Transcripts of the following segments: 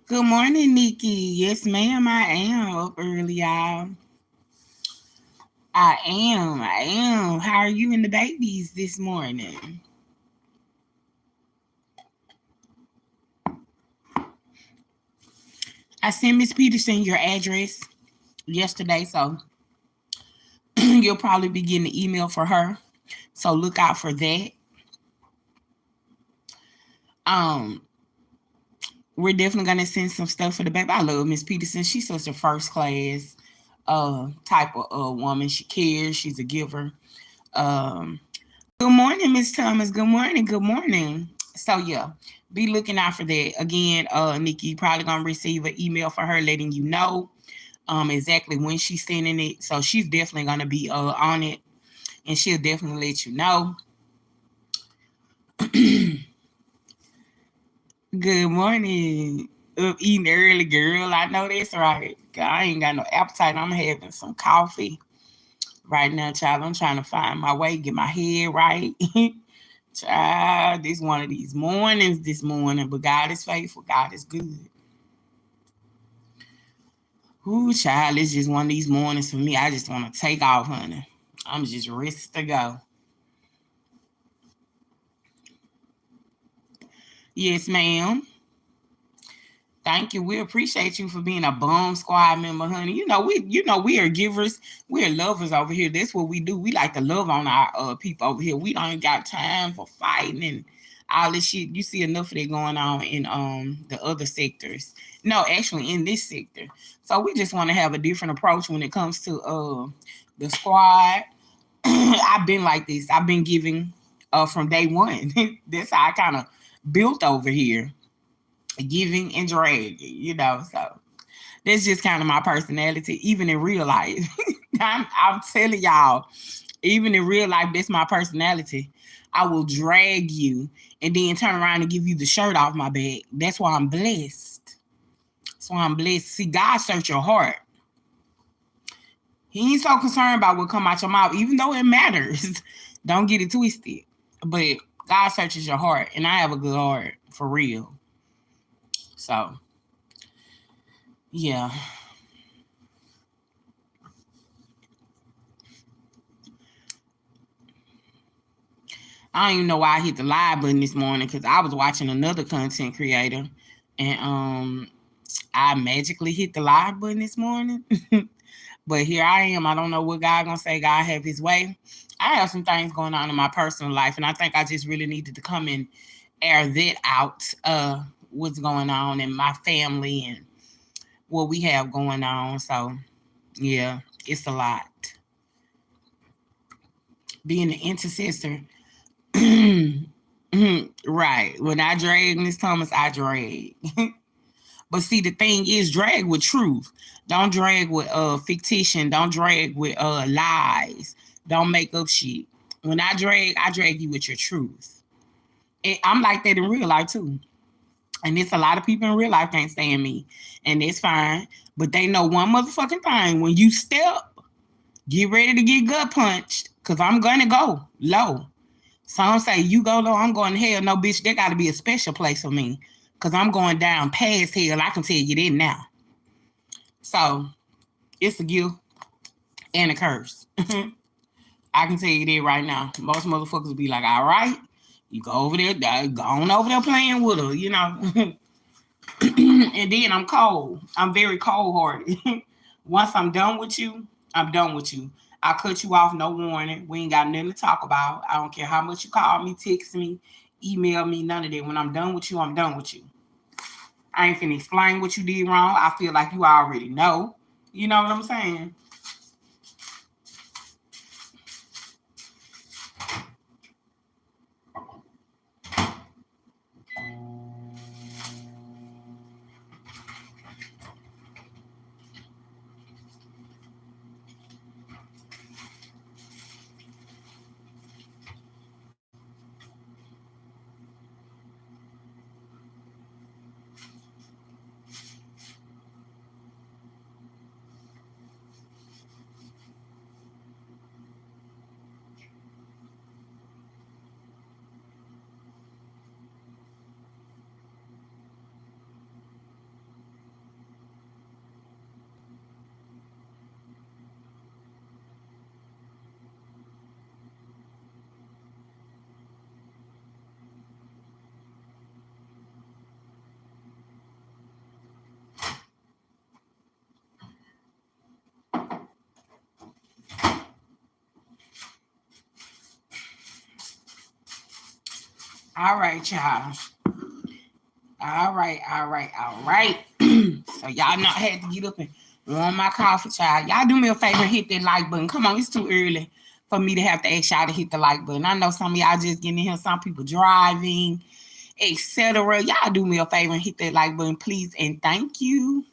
Good morning, Nikki. Yes, ma'am, I am up early, y'all. I am. How are you and the babies this morning? I sent Miss Peterson your address yesterday, so you'll probably be getting an email for her. So look out for that. Um, we're definitely gonna send some stuff for the baby. I love Miss Peterson. She's such a first class type of woman. She cares. She's a giver. Um, Good morning, Miss Thomas. Good morning. Good morning. So yeah, be looking out for that. Again, Nikki, you probably gonna receive an email from her letting you know exactly when she's sending it. So she's definitely gonna be on it, and she'll definitely let you know. Good morning. Up eating early, girl. I know that's right. I ain't got no appetite. I'm having some coffee right now, child. I'm trying to find my way, get my head right. Child, this one of these mornings this morning, but God is faithful. God is good. Ooh, child, it's just one of these mornings for me. I just want to take off, honey. I'm just ready to go. Yes, ma'am. Thank you. We appreciate you for being a bomb squad member, honey. We are givers. We are lovers over here. That's what we do. We like to love on our people over here. We don't got time for fighting and all this shit. You see enough of it going on in the other sectors. No, actually in this sector. So we just want to have a different approach when it comes to the squad. I've been like this. I've been giving from day one. That's how I kind of built over here, giving and dragging, So that's just kind of my personality, even in real life. I'm telling y'all, even in real life, that's my personality. I will drag you and then turn around and give you the shirt off my back. That's why I'm blessed. That's why I'm blessed. See, God search your heart. He ain't so concerned about what come out your mouth, even though it matters. Don't get it twisted. But God searches your heart, and I have a good heart for real. So yeah, I don't even know why I hit the live button this morning because I was watching another content creator, and I magically hit the live button this morning. But here I am. I don't know what God gonna say. God have His way. I have some things going on in my personal life, and I think I just really needed to come and air that out. What's going on in my family and what we have going on. So yeah, it's a lot. Being an intercessor. Right. When I drag Miss Thomas, I drag. But see, the thing is, drag with truth. Don't drag with fictition. Don't drag with lies. Don't make up shit. When I drag you with your truth. I'm like that in real life too. And it's a lot of people in real life can't stand me. And it's fine. But they know one motherfucking thing. When you step, get ready to get gut punched. Cause I'm gonna go low. Some say you go low, I'm going to hell. No, bitch, there got to be a special place for me because I'm going down past hell. I can tell you that now. So it's a gift and a curse. I can tell you that right now. Most motherfuckers be like, all right, you go over there, go on over there playing with her. And then I'm cold. I'm very cold hearted. Once I'm done with you, I'm done with you. I cut you off, no warning. We ain't got nothing to talk about. I don't care how much you call me, text me, email me, none of that. When I'm done with you, I'm done with you. I ain't finna explain what you did wrong. I feel like you already know. You know what I'm saying? All right, y'all. All right. So y'all not had to get up and warm my coffee, child. Y'all do me a favor and hit that like button. Come on, it's too early for me to have to ask y'all to hit the like button. I know some of y'all just getting in here, some people driving, etc. Y'all do me a favor and hit that like button, please, and thank you.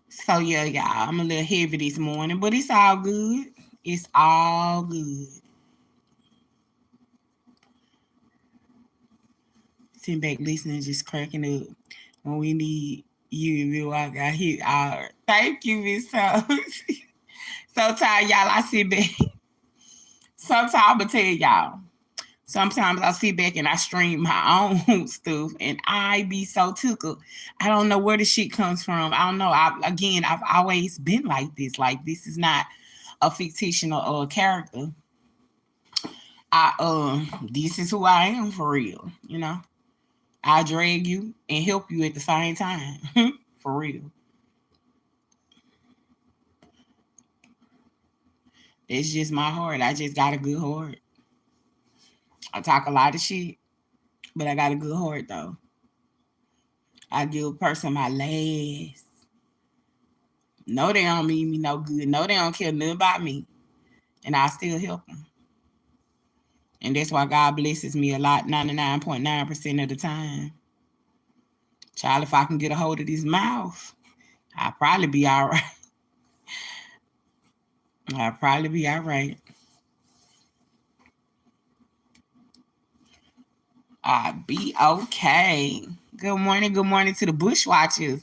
So yeah, y'all, I'm a little heavy this morning, but it's all good. It's all good. Sitting back listening, just cracking up. When we need you and me walk out here. Thank you, Miss Toes. Sometimes y'all, I sit back. Sometimes I'm gonna tell y'all. Sometimes I sit back and I stream my own stuff, and I be so tickled. I don't know where the shit comes from. I don't know. I've always been like this. Like this is not a fictional character. This is who I am for real. You know, I drag you and help you at the same time. For real. It's just my heart. I just got a good heart. I talk a lot of shit, but I got a good heart though. I give a person my last. No, they don't mean me no good. No, they don't care nothing about me. And I still help them. And that's why God blesses me a lot, 99.9% of the time. Child, if I can get a hold of this mouth, I'll probably be all right. I'll probably be all right. I'll be okay. Good morning to the Bushwatchers.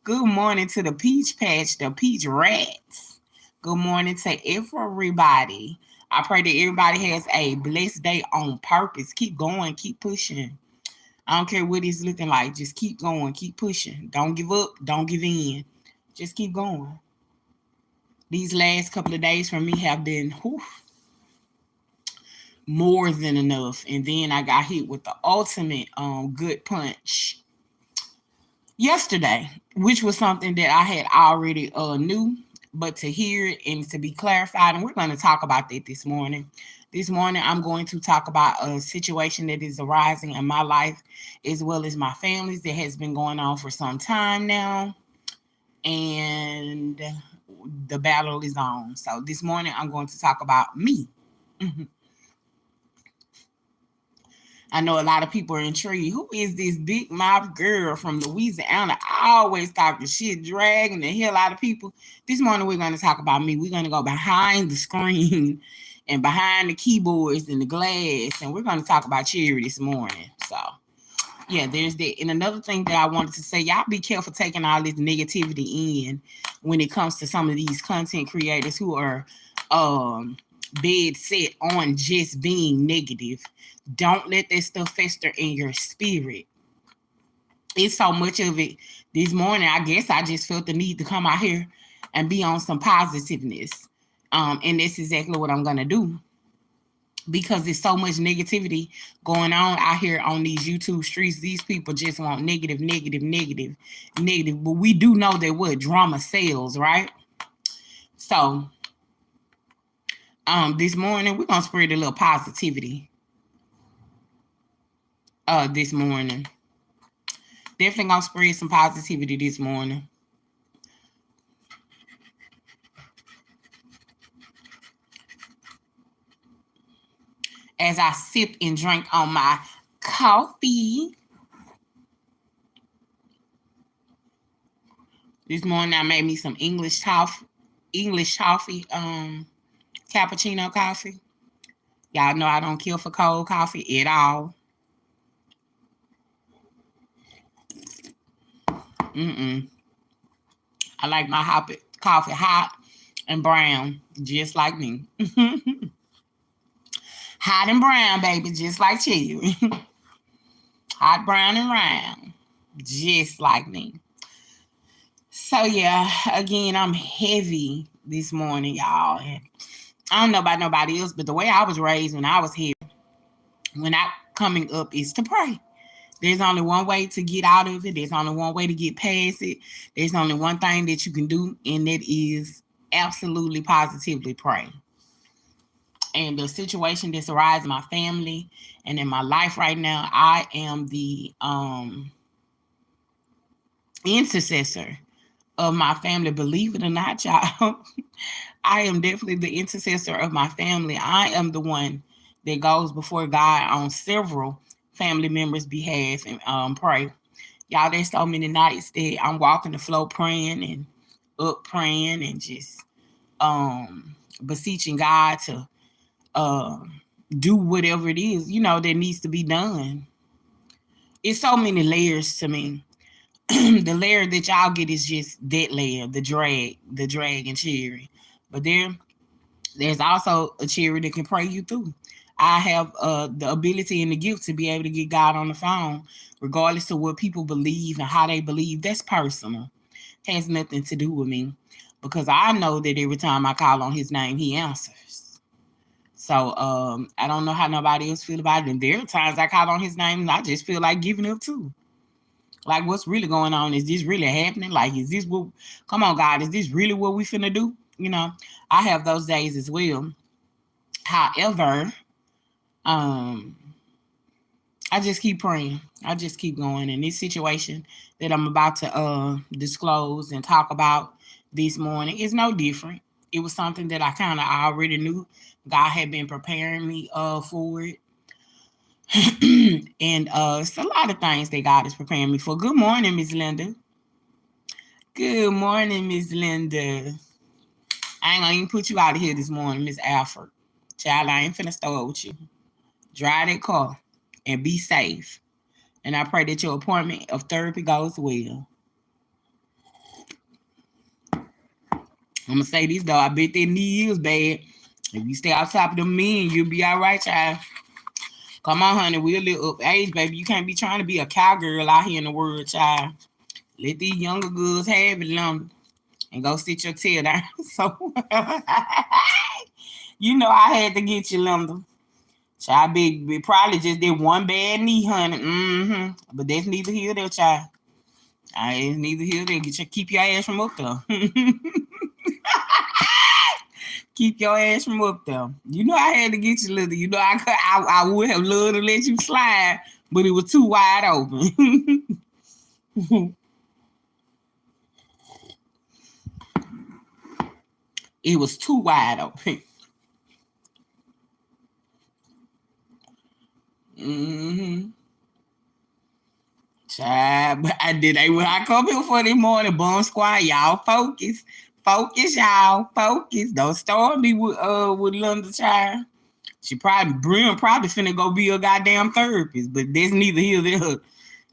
Good morning to the Peach Patch, the Peach Rats. Good morning to everybody. I pray that everybody has a blessed day on purpose. Keep going, keep pushing. I don't care what it's looking like. Just keep going, keep pushing. Don't give up, don't give in. Just keep going. These last couple of days for me have been more than enough. And then I got hit with the ultimate good punch yesterday, which was something that I had already knew, but to hear it and to be clarified, and we're going to talk about that this morning. This morning, I'm going to talk about a situation that is arising in my life as well as my family's that has been going on for some time now. And the battle is on. So this morning, I'm going to talk about me. I know a lot of people are intrigued. Who is this big mouth girl from Louisiana? Always talking shit, dragging the hell out of people. This morning we're going to talk about me. We're going to go behind the screen and behind the keyboards and the glass, and we're going to talk about Cherry this morning. So, yeah, there's that. And another thing that I wanted to say, y'all be careful taking all this negativity in when it comes to some of these content creators who are dead set on just being negative. Don't let that stuff fester in your spirit. It's so much of it. This morning, I guess I just felt the need to come out here and be on some positiveness. And that's exactly what I'm going to do. Because there's so much negativity going on out here on these YouTube streets. These people just want negative. But we do know that what drama sells, right? So, this morning, we're going to spread a little positivity. This morning. Definitely gonna spread some positivity this morning. As I sip and drink on my coffee. This morning I made me some English coffee, cappuccino coffee. Y'all know I don't kill for cold coffee at all. I like my coffee hot and brown, just like me. Hot and brown, baby, just like Cherry. Hot, brown, and round, just like me. So, yeah, again, I'm heavy this morning, y'all. And I don't know about nobody else, but the way I was raised when I was here, when I coming up, is to pray. There's only one way to get out of it. There's only one way to get past it. There's only one thing that you can do, and that is absolutely positively pray. and the situation that's arising in my family and in my life right now, I am the intercessor of my family. Believe it or not, y'all, I am definitely the intercessor of my family. I am the one that goes before God on several family members' behalf and pray. Y'all, there's so many nights that I'm walking the floor praying and up praying and just beseeching God to do whatever it is, that needs to be done. It's so many layers to me. The layer that y'all get is just that layer, the drag and cherry. But there's also a cherry that can pray you through. I have the ability and the gift to be able to get God on the phone, regardless of what people believe and how they believe. That's personal. Has nothing to do with me, because I know that every time I call on his name, he answers. So I don't know how nobody else feel about it. And there are times I call on his name and I just feel like giving up too. Like, what's really going on? Is this really happening? Like, is this what, come on, God, is this really what we finna do? I have those days as well. However, I just keep praying. I just keep going. And this situation that I'm about to disclose and talk about this morning is no different. It was something that I kind of already knew. God had been preparing me for it. And it's a lot of things that God is preparing me for. Good morning, Miss Linda. Good morning, Miss Linda. I ain't gonna even put you out of here this morning, Miss Alfred. Child, I ain't finna start with you. Drive that car and be safe. And I pray that your appointment of therapy goes well. I'm gonna say this though, I bet that knee is bad. If you stay on top of them men, you'll be all right, child. Come on, honey, we're a little up age, baby. You can't be trying to be a cowgirl out here in the world, child. Let these younger girls have it, Linda, and go sit your tail down. So, I had to get you, Linda. Child, be probably just did one bad knee, honey. But that's neither here nor there, child. It's neither here nor there. Keep your ass from up there. Keep your ass from up there. I had to get you, Linda. I would have loved to let you slide, but it was too wide open. It was too wide open. Child, but when I come here for this morning, Bum Squad, y'all focus. Focus, y'all. Focus. Don't start me with Linda, child. Brim probably finna go be a goddamn therapist, but that's neither here nor there.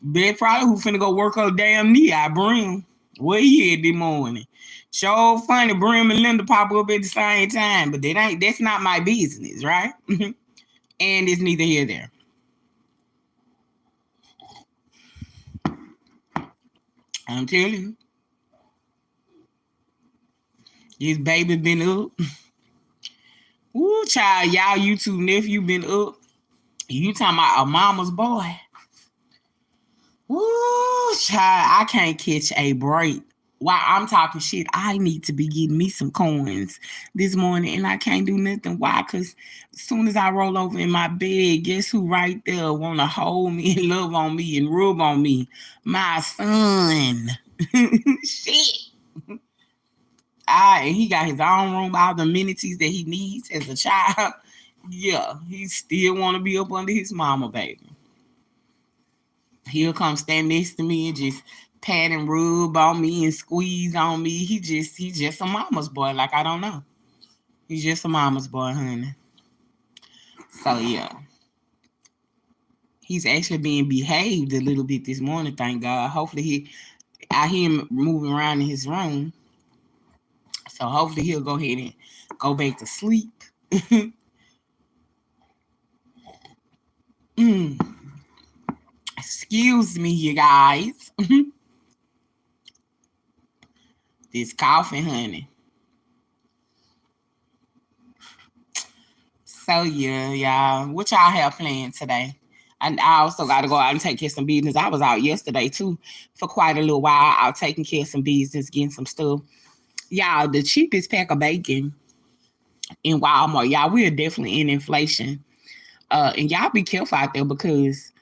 That probably who finna go work her damn knee out, Brim. Where he at this morning? So funny, Brim and Linda pop up at the same time, but that's not my business, right? And it's neither here nor there. I'm telling you. This baby been up. Woo, child, y'all YouTube nephew been up. You talking about a mama's boy. Woo, child, I can't catch a break. While I'm talking shit, I need to be getting me some coins this morning, and I can't do nothing. Why? Because as soon as I roll over in my bed, guess who right there want to hold me and love on me and rub on me? My son. Shit. And he got his own room, all the amenities that he needs as a child. Yeah, he still want to be up under his mama, baby. He'll come stand next to me and just pat and rub on me and squeeze on me. He just a mama's boy. Like, I don't know. He's just a mama's boy, honey. So, yeah. He's actually being behaved a little bit this morning, thank God. Hopefully, I hear him moving around in his room. So, hopefully, he'll go ahead and go back to sleep. Excuse me, you guys. This coughing, honey. So, yeah, y'all. What y'all have planned today? And I also got to go out and take care of some business. I was out yesterday, too, for quite a little while. Out taking care of some business, getting some stuff. Y'all, the cheapest pack of bacon in Walmart. Y'all, we are definitely in inflation. And y'all be careful out there because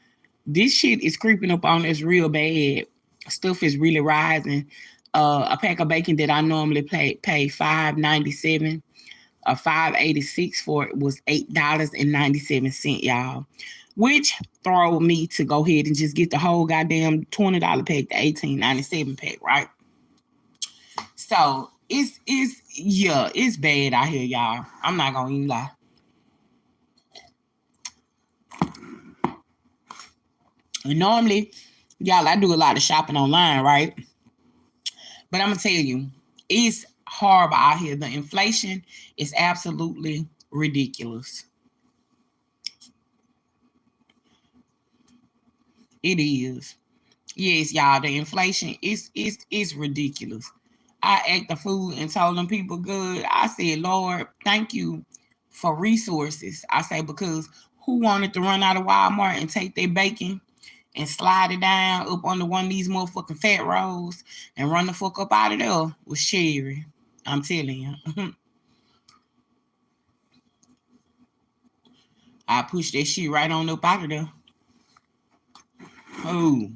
this shit is creeping up on us real bad. Stuff is really rising. A pack of bacon that I normally pay $5.97 or $5.86 for it was $8.97, y'all. Which throw me to go ahead and just get the whole goddamn $20 pack, the $18.97 pack, right? So it's bad out here, y'all. I'm not gonna even lie. And normally, y'all, I do a lot of shopping online, right? But I'm gonna tell you, it's horrible out here. The inflation is absolutely ridiculous. It is. Yes, y'all, the inflation is ridiculous. I ate the food and told them people good. I said, Lord, thank you for resources. I say, because who wanted to run out of Walmart and take their bacon and slide it down up under one of these motherfucking fat rolls and run the fuck up out of there was Sherry. I'm telling you. I pushed that shit right on up out of there. Oh.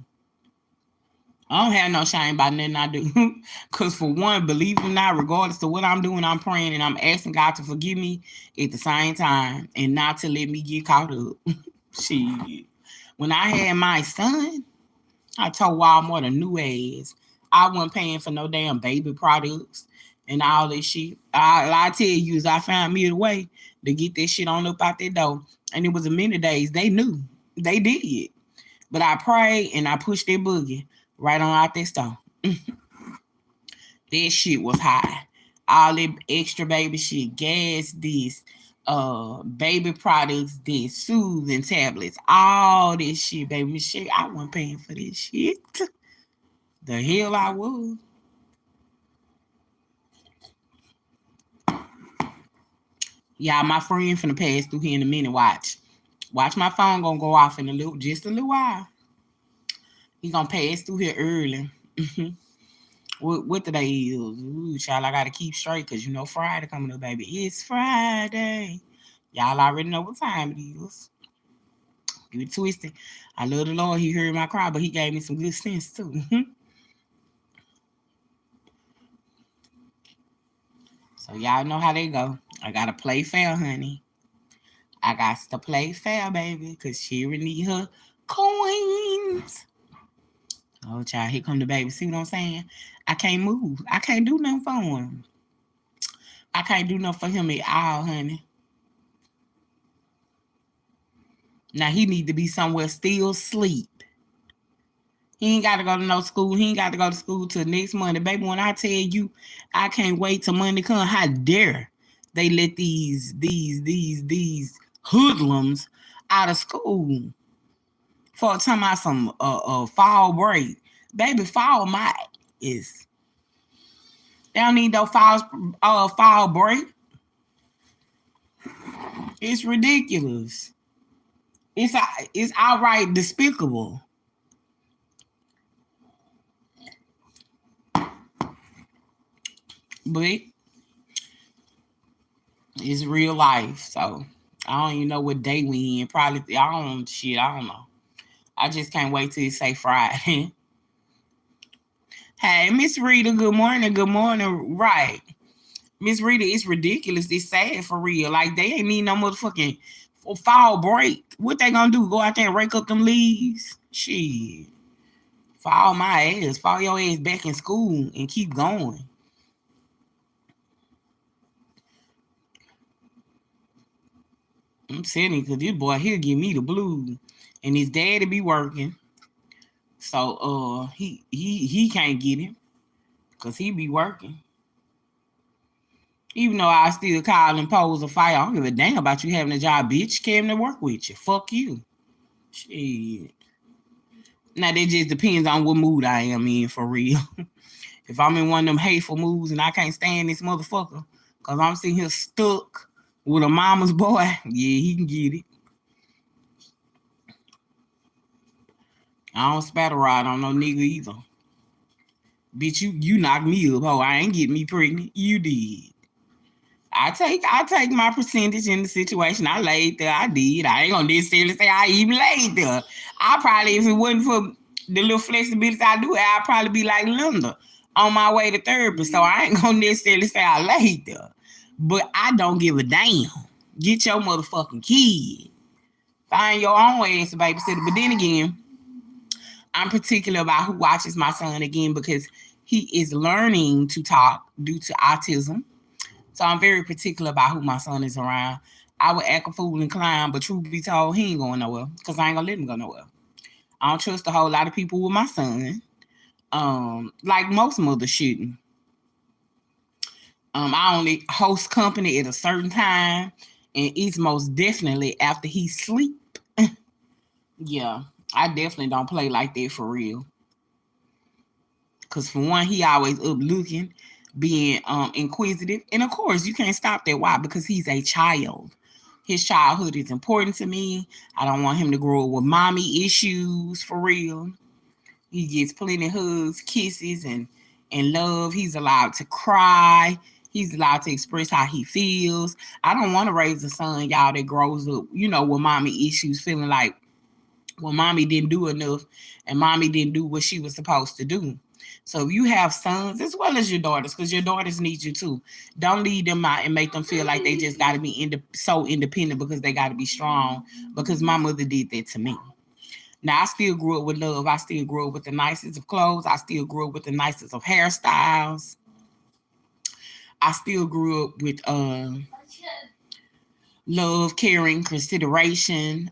I don't have no shame about nothing I do. Because for one, believe it or not, regardless of what I'm doing, I'm praying and I'm asking God to forgive me at the same time and not to let me get caught up. Shit. When I had my son, I told Walmart a new ass. I wasn't paying for no damn baby products and all this shit. I tell you is I found me a way to get that shit on up out that door. And it was a many days. They knew. They did. But I prayed and I pushed that boogie right on out that store. That shit was high. All that extra baby shit, gas, this, baby products, this, soothing tablets, all this shit, baby shit. I wasn't paying for this shit. The hell I was. Yeah, my friend finna pass through here in a minute. Watch my phone gonna go off in just a little while. He gonna pass through here early. What today is? Ooh, child, I gotta keep straight because you know Friday coming up, baby. It's Friday. Y'all already know what time it is. Get it twisted. I love the Lord. He heard my cry, but he gave me some good sense too. So y'all know how they go. I gotta play fair, honey. I got to play fair, baby, because she really need her coins. Oh, child, here come the baby. See what I'm saying? I can't move. I can't do nothing for him. I can't do nothing for him at all, honey. Now, he need to be somewhere still asleep. He ain't got to go to no school. He ain't got to go to school till next Monday. Baby, when I tell you I can't wait till Monday come, how dare they let these hoodlums out of school for talking about some fall break. Baby, fall my is. They don't need no fall break. It's ridiculous. It's outright despicable. But it's real life, so I don't even know what day we in. Probably I don't know. I just can't wait till it say Friday. Hey, Miss Rita, good morning. Good morning. Right. Miss Rita, it's ridiculous. It's sad for real. Like they ain't need no motherfucking fall break. What they gonna do? Go out there and rake up them leaves? Shit. Fall my ass. Fall your ass back in school and keep going. I'm telling you, because this boy, he'll give me the blues. And his daddy be working. So he can't get him. Because he be working. Even though I still call and pose a fight, I don't give a damn about you having a job, bitch. Came to work with you. Fuck you. Shit. Now, that just depends on what mood I am in, for real. If I'm in one of them hateful moods and I can't stand this motherfucker, because I'm sitting here stuck with a mama's boy, yeah, he can get it. I don't spatter ride on no nigga either. Bitch, you knocked me up, ho. I ain't getting me pregnant. You did. I take my percentage in the situation. I laid there. I did. I ain't gonna necessarily say I even laid there. I probably, if it wasn't for the little flexibility I do, I'd probably be like Linda on my way to therapy. So I ain't gonna necessarily say I laid there. But I don't give a damn. Get your motherfucking kid. Find your own ass a babysitter. But then again, I'm particular about who watches my son again because he is learning to talk due to autism. So I'm very particular about who my son is around. I would act a fool and climb, but truth be told, he ain't going nowhere because I ain't gonna let him go nowhere. I don't trust a whole lot of people with my son. Like most mothers shouldn't. I only host company at a certain time, and it's most definitely after he sleep. Yeah, I definitely don't play like that for real. Cause for one, he always up looking, being inquisitive, and of course you can't stop that. Why? Because he's a child. His childhood is important to me. I don't want him to grow up with mommy issues for real. He gets plenty of hugs, kisses, and love. He's allowed to cry. He's allowed to express how he feels. I don't want to raise a son, y'all, that grows up, with mommy issues, feeling like, well, mommy didn't do enough and mommy didn't do what she was supposed to do. So if you have sons as well as your daughters, because your daughters need you too, don't leave them out and make them feel like they just got to be so independent because they got to be strong, because my mother did that to me. Now, I still grew up with love. I still grew up with the nicest of clothes. I still grew up with the nicest of hairstyles. I still grew up with love, caring, consideration.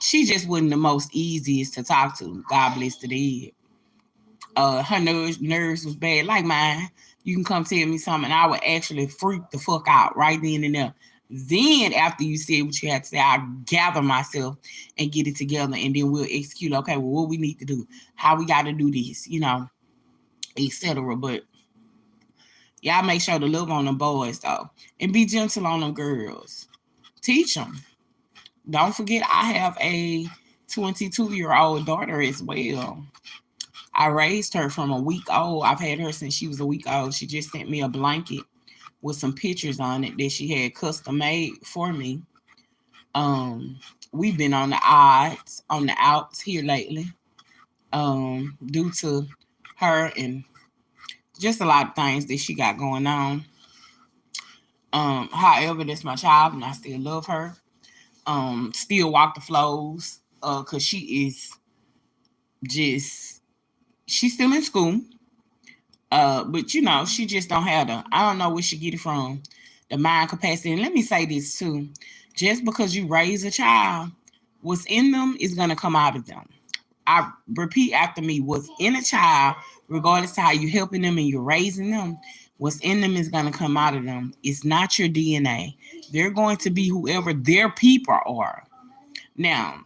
She just wasn't the most easiest to talk to. God bless the dead. Her nerves was bad, like mine. You can come tell me something, and I would actually freak the fuck out right then and there. Then, after you said what you had to say, I gather myself and get it together, and then we'll execute. Okay, well, what we need to do, how we got to do this, etc. But y'all make sure to love on them boys though, and be gentle on them girls. Teach them. Don't forget, I have a 22-year-old daughter as well. I raised her from a week old. I've had her since she was a week old. She just sent me a blanket with some pictures on it that she had custom made for me. We've been on the outs here lately, due to her and just a lot of things that she got going on. However, that's my child and I still love her. Still walk the flows, because she's still in school. But she just don't have I don't know where she get it from, the mind capacity. And let me say this too. Just because you raise a child, what's in them is gonna come out of them. I repeat after me, what's in a child, regardless of how you're helping them and you're raising them, what's in them is gonna come out of them. It's not your DNA. They're going to be whoever their people are. Now,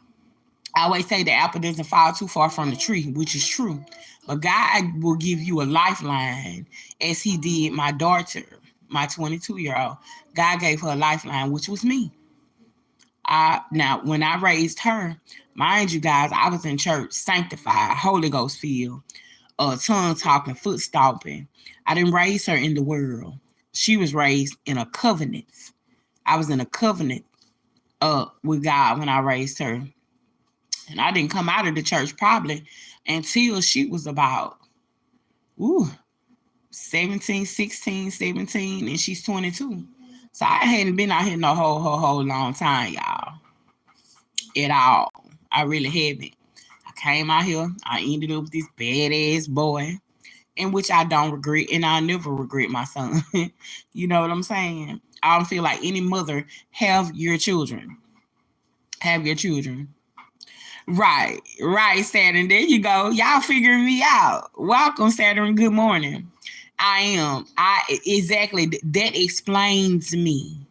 I always say the apple doesn't fall too far from the tree, which is true. But God will give you a lifeline, as he did my daughter, my 22-year-old. God gave her a lifeline, which was me. Now, when I raised her, mind you guys, I was in church, sanctified, Holy Ghost filled, tongue talking, foot stomping. I didn't raise her in the world. She was raised in a covenant. I was in a covenant with God when I raised her. And I didn't come out of the church probably until she was about 17, 16, 17, and she's 22. So I hadn't been out here no whole long time, y'all. At all. I really haven't. I came out here. I ended up with this badass boy, in which I don't regret, and I never regret my son. You know what I'm saying? I don't feel like any mother have your children. Have your children. Right, Saturn. There you go. Y'all figuring me out. Welcome, Saturn. Good morning. I am. Exactly. That explains me.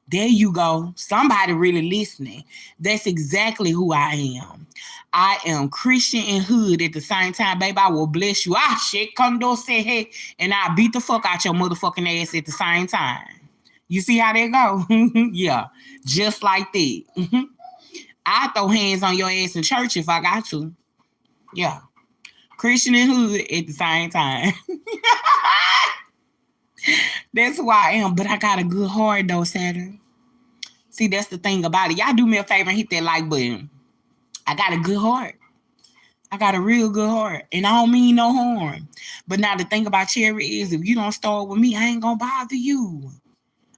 There you go. Somebody really listening. That's exactly who I am. I am Christian and hood at the same time, baby. I will bless you. Shit, come do say hey, and I beat the fuck out your motherfucking ass at the same time. You see how that go? Yeah, just like that. I throw hands on your ass in church if I got to. Yeah. Christian and hood at the same time. That's who I am. But I got a good heart though, Saturn. See, that's the thing about it. Y'all do me a favor and hit that like button. I got a good heart. I got a real good heart. And I don't mean no harm. But now the thing about Cherry is if you don't start with me, I ain't gonna bother you.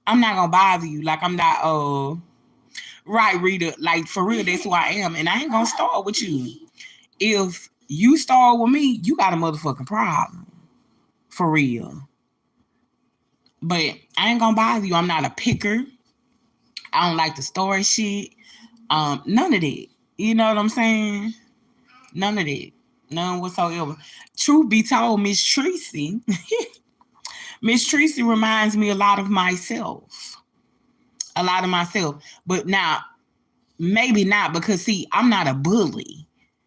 I'm not gonna bother you. Like I'm not right, Rita. Like for real, that's who I am. And I ain't gonna start with you. If you start with me, you got a motherfucking problem. For real. But I ain't gonna bother you. I'm not a picker. I don't like to store shit. None of that. You know what I'm saying? None of that. None whatsoever. Truth be told, Miss Tracy, Miss Tracy reminds me a lot of myself. A lot of myself. But now, maybe not because, see, I'm not a bully.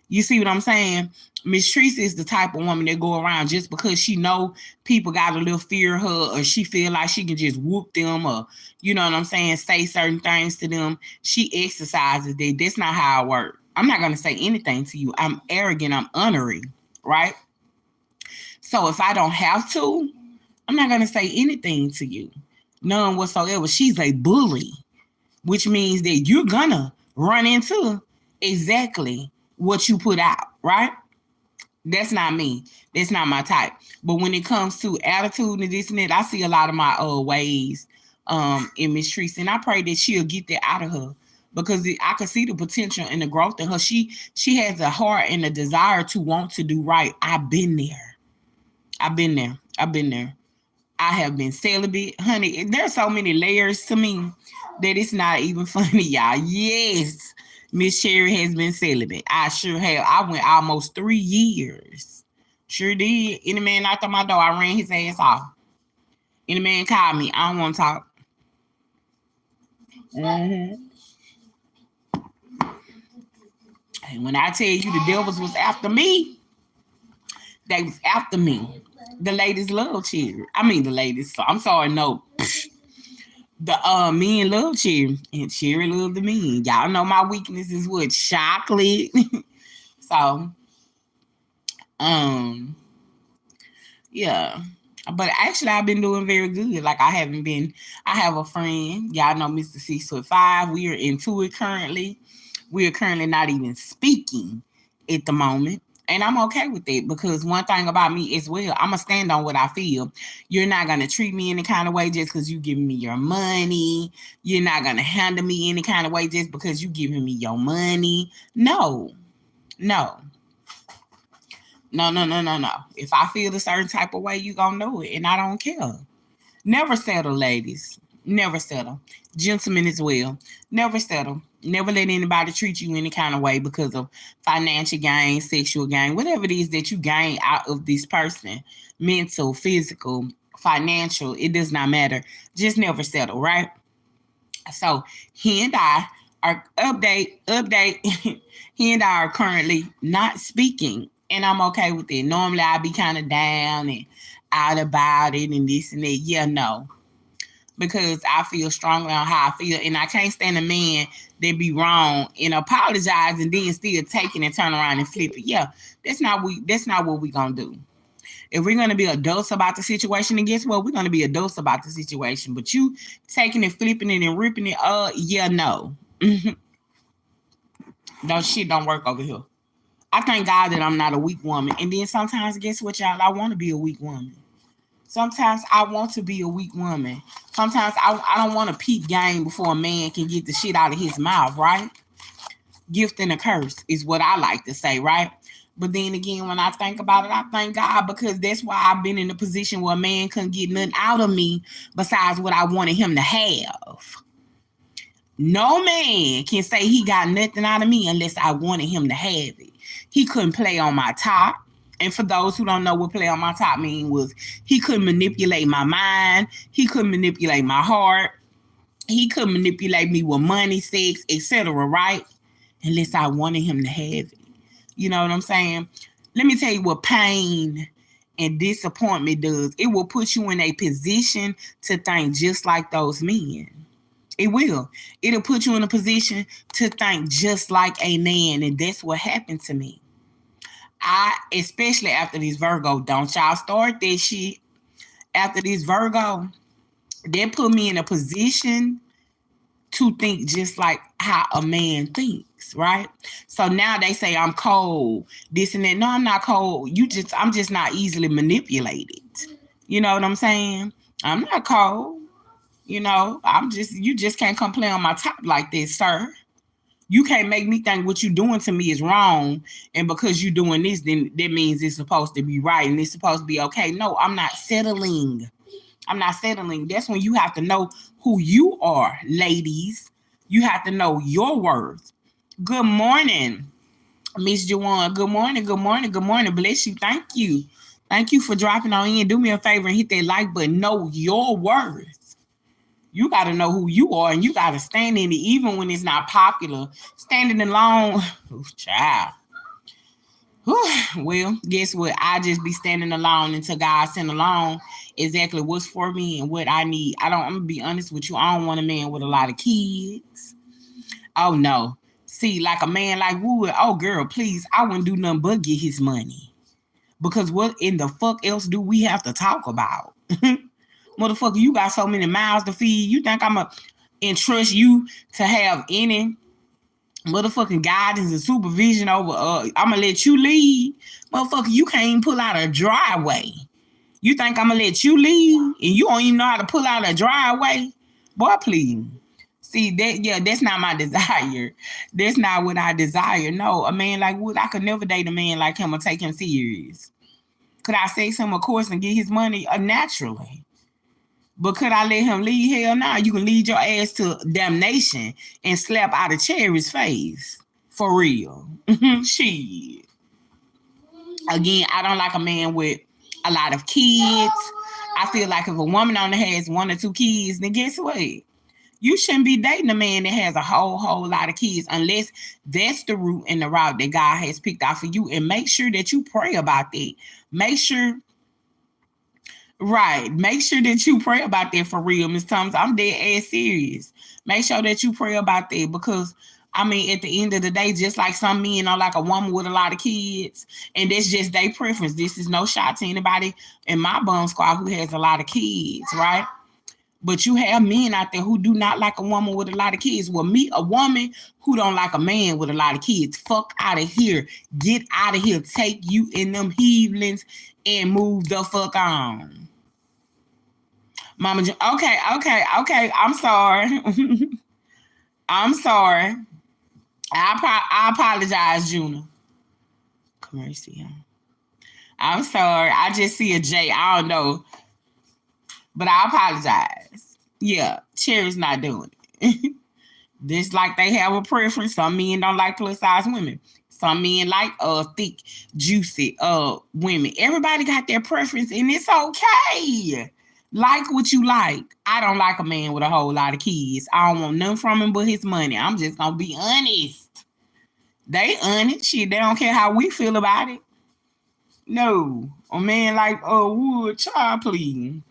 You see what I'm saying? Miss Tracy is the type of woman that go around just because she know people got a little fear of her or she feel like she can just whoop them or, you know what I'm saying, say certain things to them. She exercises that. That's not how I work. I'm not going to say anything to you. I'm arrogant. I'm honoring, right? So if I don't have to, I'm not going to say anything to you. None whatsoever. She's a bully, which means that you're going to run into exactly what you put out, right? That's not me. That's not my type. But when it comes to attitude and this and that, I see a lot of my ways in Miss Tracy, and I pray that she'll get that out of her because I can see the potential and the growth in her. She has a heart and a desire to want to do right. I've been there. I've been there. I have been celibate, honey. There's so many layers to me that it's not even funny, y'all. Yes, Miss Cherry has been celibate. I sure have. I went almost 3 years. Sure did. Any man knocked on my door, I ran his ass off. Any man called me, I don't want to talk. Mm-hmm. And when I tell you the devils was after me, they was after me. The ladies love Cherry. I mean the ladies. I'm sorry, no. The men love Cherry and Cherry love the men. Y'all know my weakness is what? Chocolate. So, yeah. But actually I've been doing very good. Like I have a friend. Y'all know Mr. 6'5". We are into it currently. We are currently not even speaking at the moment. And I'm okay with it because one thing about me as well, I'm going to stand on what I feel. You're not going to treat me any kind of way just because you giving me your money. You're not going to handle me any kind of way just because you giving me your money. No. If I feel a certain type of way, you going to know it. And I don't care. Never settle, ladies. Never settle. Gentlemen as well. Never settle. Never let anybody treat you any kind of way because of financial gain, sexual gain, whatever it is that you gain out of this person, mental, physical, financial, it does not matter. Just never settle, right? So he and I are update. He and I are currently not speaking, and I'm okay with it. Normally I'd be kind of down and out about it and this and that. Yeah, no. Because I feel strongly on how I feel. And I can't stand a man that be wrong and apologize and then still take it and turn around and flip it. Yeah, that's not what we gonna do. If we're gonna be adults about the situation, then guess what? We're gonna be adults about the situation. But you taking it, flipping it, and ripping it, yeah, no. No shit don't work over here. I thank God that I'm not a weak woman. And then sometimes, guess what, y'all? I want to be a weak woman. Sometimes I want to be a weak woman. Sometimes I don't want to peep game before a man can get the shit out of his mouth, right? Gift and a curse is what I like to say, right? But then again, when I think about it, I thank God because that's why I've been in a position where a man couldn't get nothing out of me besides what I wanted him to have. No man can say he got nothing out of me unless I wanted him to have it. He couldn't play on my top. And for those who don't know what play on my top mean was he couldn't manipulate my mind. He couldn't manipulate my heart. He couldn't manipulate me with money, sex, etc. Right? Unless I wanted him to have it. You know what I'm saying? Let me tell you what pain and disappointment does. It will put you in a position to think just like those men. It will. It'll put you in a position to think just like a man. And that's what happened to me. Especially after this Virgo, don't y'all start that shit. after this Virgo, that put me in a position to think just like how a man thinks, right? So now they say I'm cold, this and that. No, I'm not cold. I'm just not easily manipulated. You know what I'm saying? I'm not cold. You just can't come play on my top like this, sir. You can't make me think what you doing to me is wrong, and because you doing this, then that means it's supposed to be right and it's supposed to be okay. No, I'm not settling. I'm not settling. That's when you have to know who you are, ladies. You have to know your worth. Good morning, Miss Jawan. Good morning, good morning, good morning. Bless you. Thank you. Thank you for dropping on in. Do me a favor and hit that like button. Know your worth. You got to know who you are, and you got to stand in it even when it's not popular. Standing alone, child. Well, guess what? I just be standing alone until God send along exactly what's for me and what I need. I'm gonna be honest with you. I don't want a man with a lot of kids. Oh no. See, like a man like Wood, oh girl, please, I wouldn't do nothing but get his money. Because what in the fuck else do we have to talk about? Motherfucker, you got so many mouths to feed. You think I'm gonna entrust you to have any motherfucking guidance and supervision over? I'm gonna let you lead, motherfucker. You can't even pull out a driveway. You think I'm gonna let you lead, and you don't even know how to pull out a driveway? Boy, please. See that? Yeah, that's not my desire. That's not what I desire. No, a man like Wood, I could never date a man like him or take him serious. Could I say some, of course, and get his money? Naturally. But could I let him lead? Hell no. You can lead your ass to damnation and slap out of Cherry's face. For real. Shit. Again, I don't like a man with a lot of kids. I feel like if a woman only has 1 or 2 kids, then guess what? You shouldn't be dating a man that has a whole lot of kids unless that's the route and the route that God has picked out for you. And make sure that you pray about that. Make sure that you pray about that for real, Miss Thomas. I'm dead ass serious. Make sure that you pray about that because, I mean, at the end of the day, just like some men are like a woman with a lot of kids, and that's just their preference. This is no shot to anybody in my bum squad who has a lot of kids, right? But you have men out there who do not like a woman with a lot of kids. Well, me, a woman who don't like a man with a lot of kids. Fuck out of here. Get out of here. Take you in them heavens and move the fuck on. Mama, okay. I'm sorry. I'm sorry. I apologize, Juna. Mercy. I'm sorry. I just see a J. I don't know. But I apologize. Yeah, Cherry's not doing it. Just like they have a preference. Some men don't like plus size women. Some men like thick, juicy women. Everybody got their preference, and it's okay. Like what you like. I don't like a man with a whole lot of kids. I don't want nothing from him but his money. I'm just gonna be honest. They honest. Shit, they don't care how we feel about it. No. A man like Wood, child, please.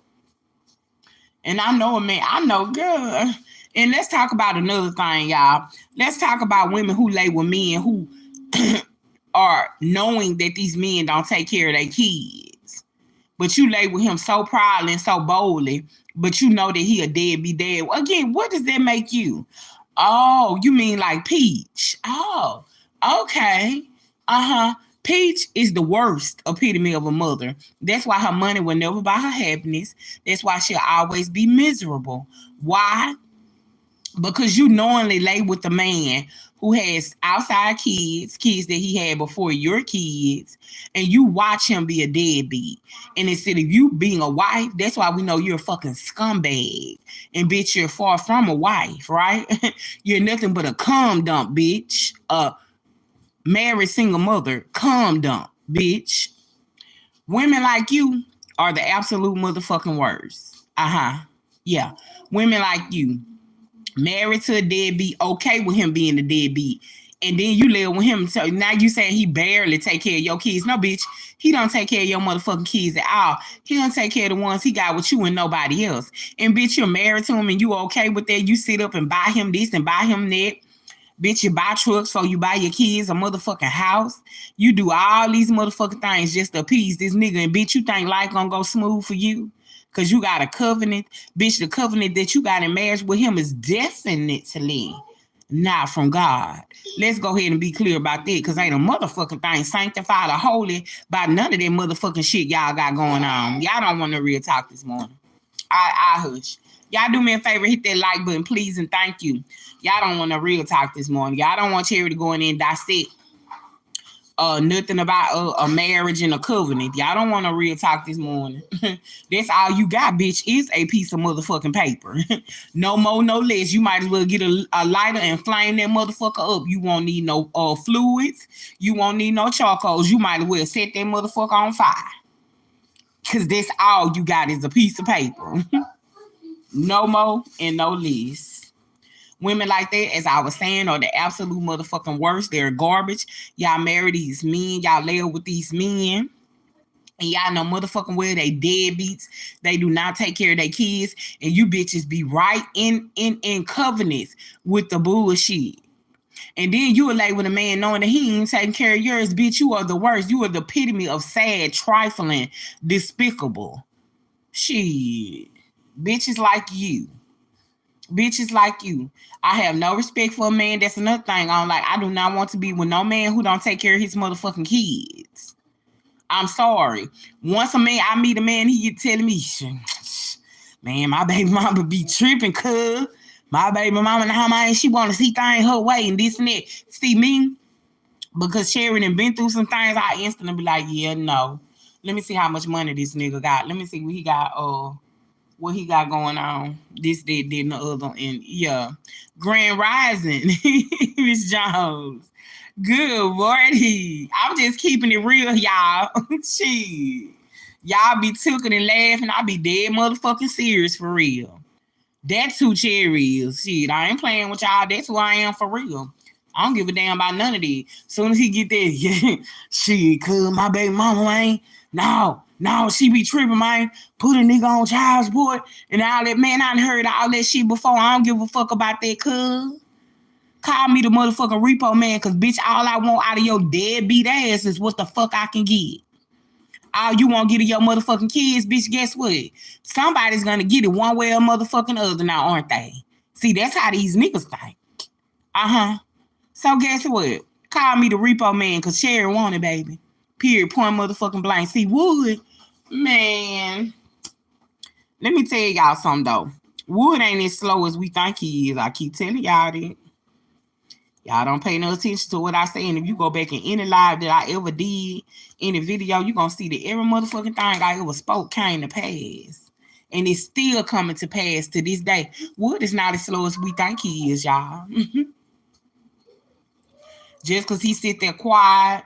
And I know a man, I know, girl. And let's talk about another thing, y'all. Let's talk about women who lay with men who are knowing that these men don't take care of their kids. But you lay with him so proudly and so boldly, but you know that he a deadbeat dad. Again, what does that make you? Oh, you mean like Peach? Oh, okay. Uh-huh. Peach is the worst epitome of a mother. That's why her money will never buy her happiness. That's why she'll always be miserable. Why? Because you knowingly lay with the man who has outside kids that he had before your kids, and you watch him be a deadbeat. And instead of you being a wife, that's why we know you're a fucking scumbag. And bitch, you're far from a wife, right? You're nothing but a cum dump, bitch. Married single mother, cum dump, bitch. Women like you are the absolute motherfucking worst. Yeah. Women like you, married to a deadbeat, okay with him being a deadbeat, and then you live with him. So now you saying he barely take care of your kids. No, bitch. He don't take care of your motherfucking kids at all. He don't take care of the ones he got with you and nobody else. And bitch, you're married to him and you okay with that. You sit up and buy him this and buy him that. Bitch, you buy trucks so you buy your kids a motherfucking house. You do all these motherfucking things just to appease this nigga. And bitch, you think life gonna go smooth for you? because you got a covenant. Bitch, the covenant that you got in marriage with him is definitely not from God. Let's go ahead and be clear about that, because ain't a motherfucking thing sanctified or holy by none of that motherfucking shit y'all got going on. Y'all don't want to real talk this morning. I hush. Y'all do me a favor, hit that like button, please, and thank you. Y'all don't want to real talk this morning. Y'all don't want Cherry to go in there and dissect nothing about a marriage and a covenant. Y'all don't want to real talk this morning. That's all you got, bitch, is a piece of motherfucking paper. No more, no less. You might as well get a lighter and flame that motherfucker up. You won't need no fluids. You won't need no charcoals. You might as well set that motherfucker on fire. Because that's all you got is a piece of paper. No more and no less. Women like that, as I was saying, are the absolute motherfucking worst. They're garbage. Y'all marry these men. Y'all lay with these men. And y'all know motherfucking well they deadbeats. They do not take care of their kids. And you bitches be right in covenants with the bullshit. And then you will lay with a man knowing that he ain't taking care of yours. Bitch, you are the worst. You are the epitome of sad, trifling, despicable. Shit. Bitches like you. Bitches like you. I have no respect for a man. That's another thing. I do not want to be with no man who don't take care of his motherfucking kids. I'm sorry. Once I meet a man, he telling me, man, my baby mama be tripping, cuz. My baby mama, how much she want to see things her way and this and that. See me? Because Sharon and been through some things, I instantly be like, yeah, no. Let me see how much money this nigga got. Let me see what he got going on. This, that, and the other. And yeah. Grand Rising, Miss Jones. Good morning. I'm just keeping it real, y'all. Shit. Y'all be tilting and laughing. I be dead motherfucking serious for real. That's who Cherry is. Shit, I ain't playing with y'all. That's who I am for real. I don't give a damn about none of this. Soon as he get there, yeah, shit, cuz my baby mama ain't. No, she be tripping, man. Put a nigga on child support and all that. Man, I done heard all that shit before. I don't give a fuck about that, cuz. Call me the motherfucking repo man, because, bitch, all I want out of your deadbeat ass is what the fuck I can get. All you want to get to your motherfucking kids, bitch, guess what? Somebody's going to get it one way or motherfucking other now, aren't they? See, that's how these niggas think. Uh-huh. So guess what? Call me the repo man, because Sherry want it, baby. Period. Point motherfucking blank. See, Wood, man, let me tell y'all something, though. Wood ain't as slow as we think he is. I keep telling y'all that. Y'all don't pay no attention to what I say. And if you go back in any live that I ever did, any video, you're going to see that every motherfucking thing I ever spoke came to pass. And it's still coming to pass to this day. Wood is not as slow as we think he is, y'all. Just because he sit there quiet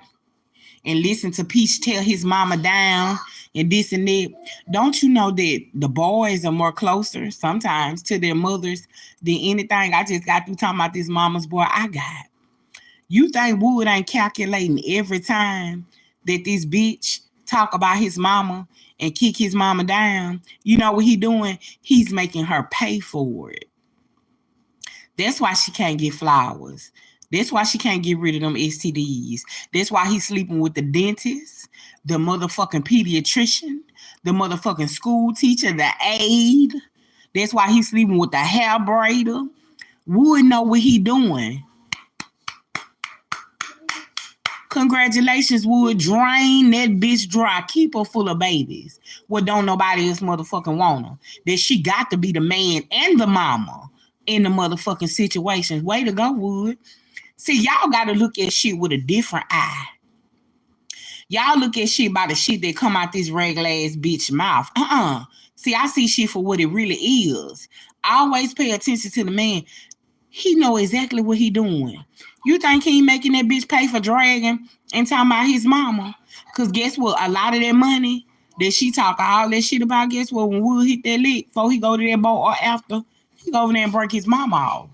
and listen to Peach tell his mama down and this and that. Don't you know that the boys are more closer sometimes to their mothers than anything? I just got through talking about this mama's boy I got. You think Wood ain't calculating every time that this bitch talk about his mama and kick his mama down? You know what he doing? He's making her pay for it. That's why she can't get flowers. That's why she can't get rid of them STDs. That's why he's sleeping with the dentist, the motherfucking pediatrician, the motherfucking school teacher, the aide. That's why he's sleeping with the hair braider. Wood know what he doing. Congratulations, Wood. Drain that bitch dry. Keep her full of babies. Well, don't nobody else motherfucking want her. That she got to be the man and the mama in the motherfucking situations. Way to go, Wood. See, y'all got to look at shit with a different eye. Y'all look at shit by the shit that come out this regular ass bitch mouth. See, I see shit for what it really is. I always pay attention to the man. He know exactly what he doing. You think he ain't making that bitch pay for dragging and talking about his mama? Because guess what? A lot of that money that she talk all that shit about, guess what? When Wood hit that lick, before he go to that boat or after, he go over there and break his mama off.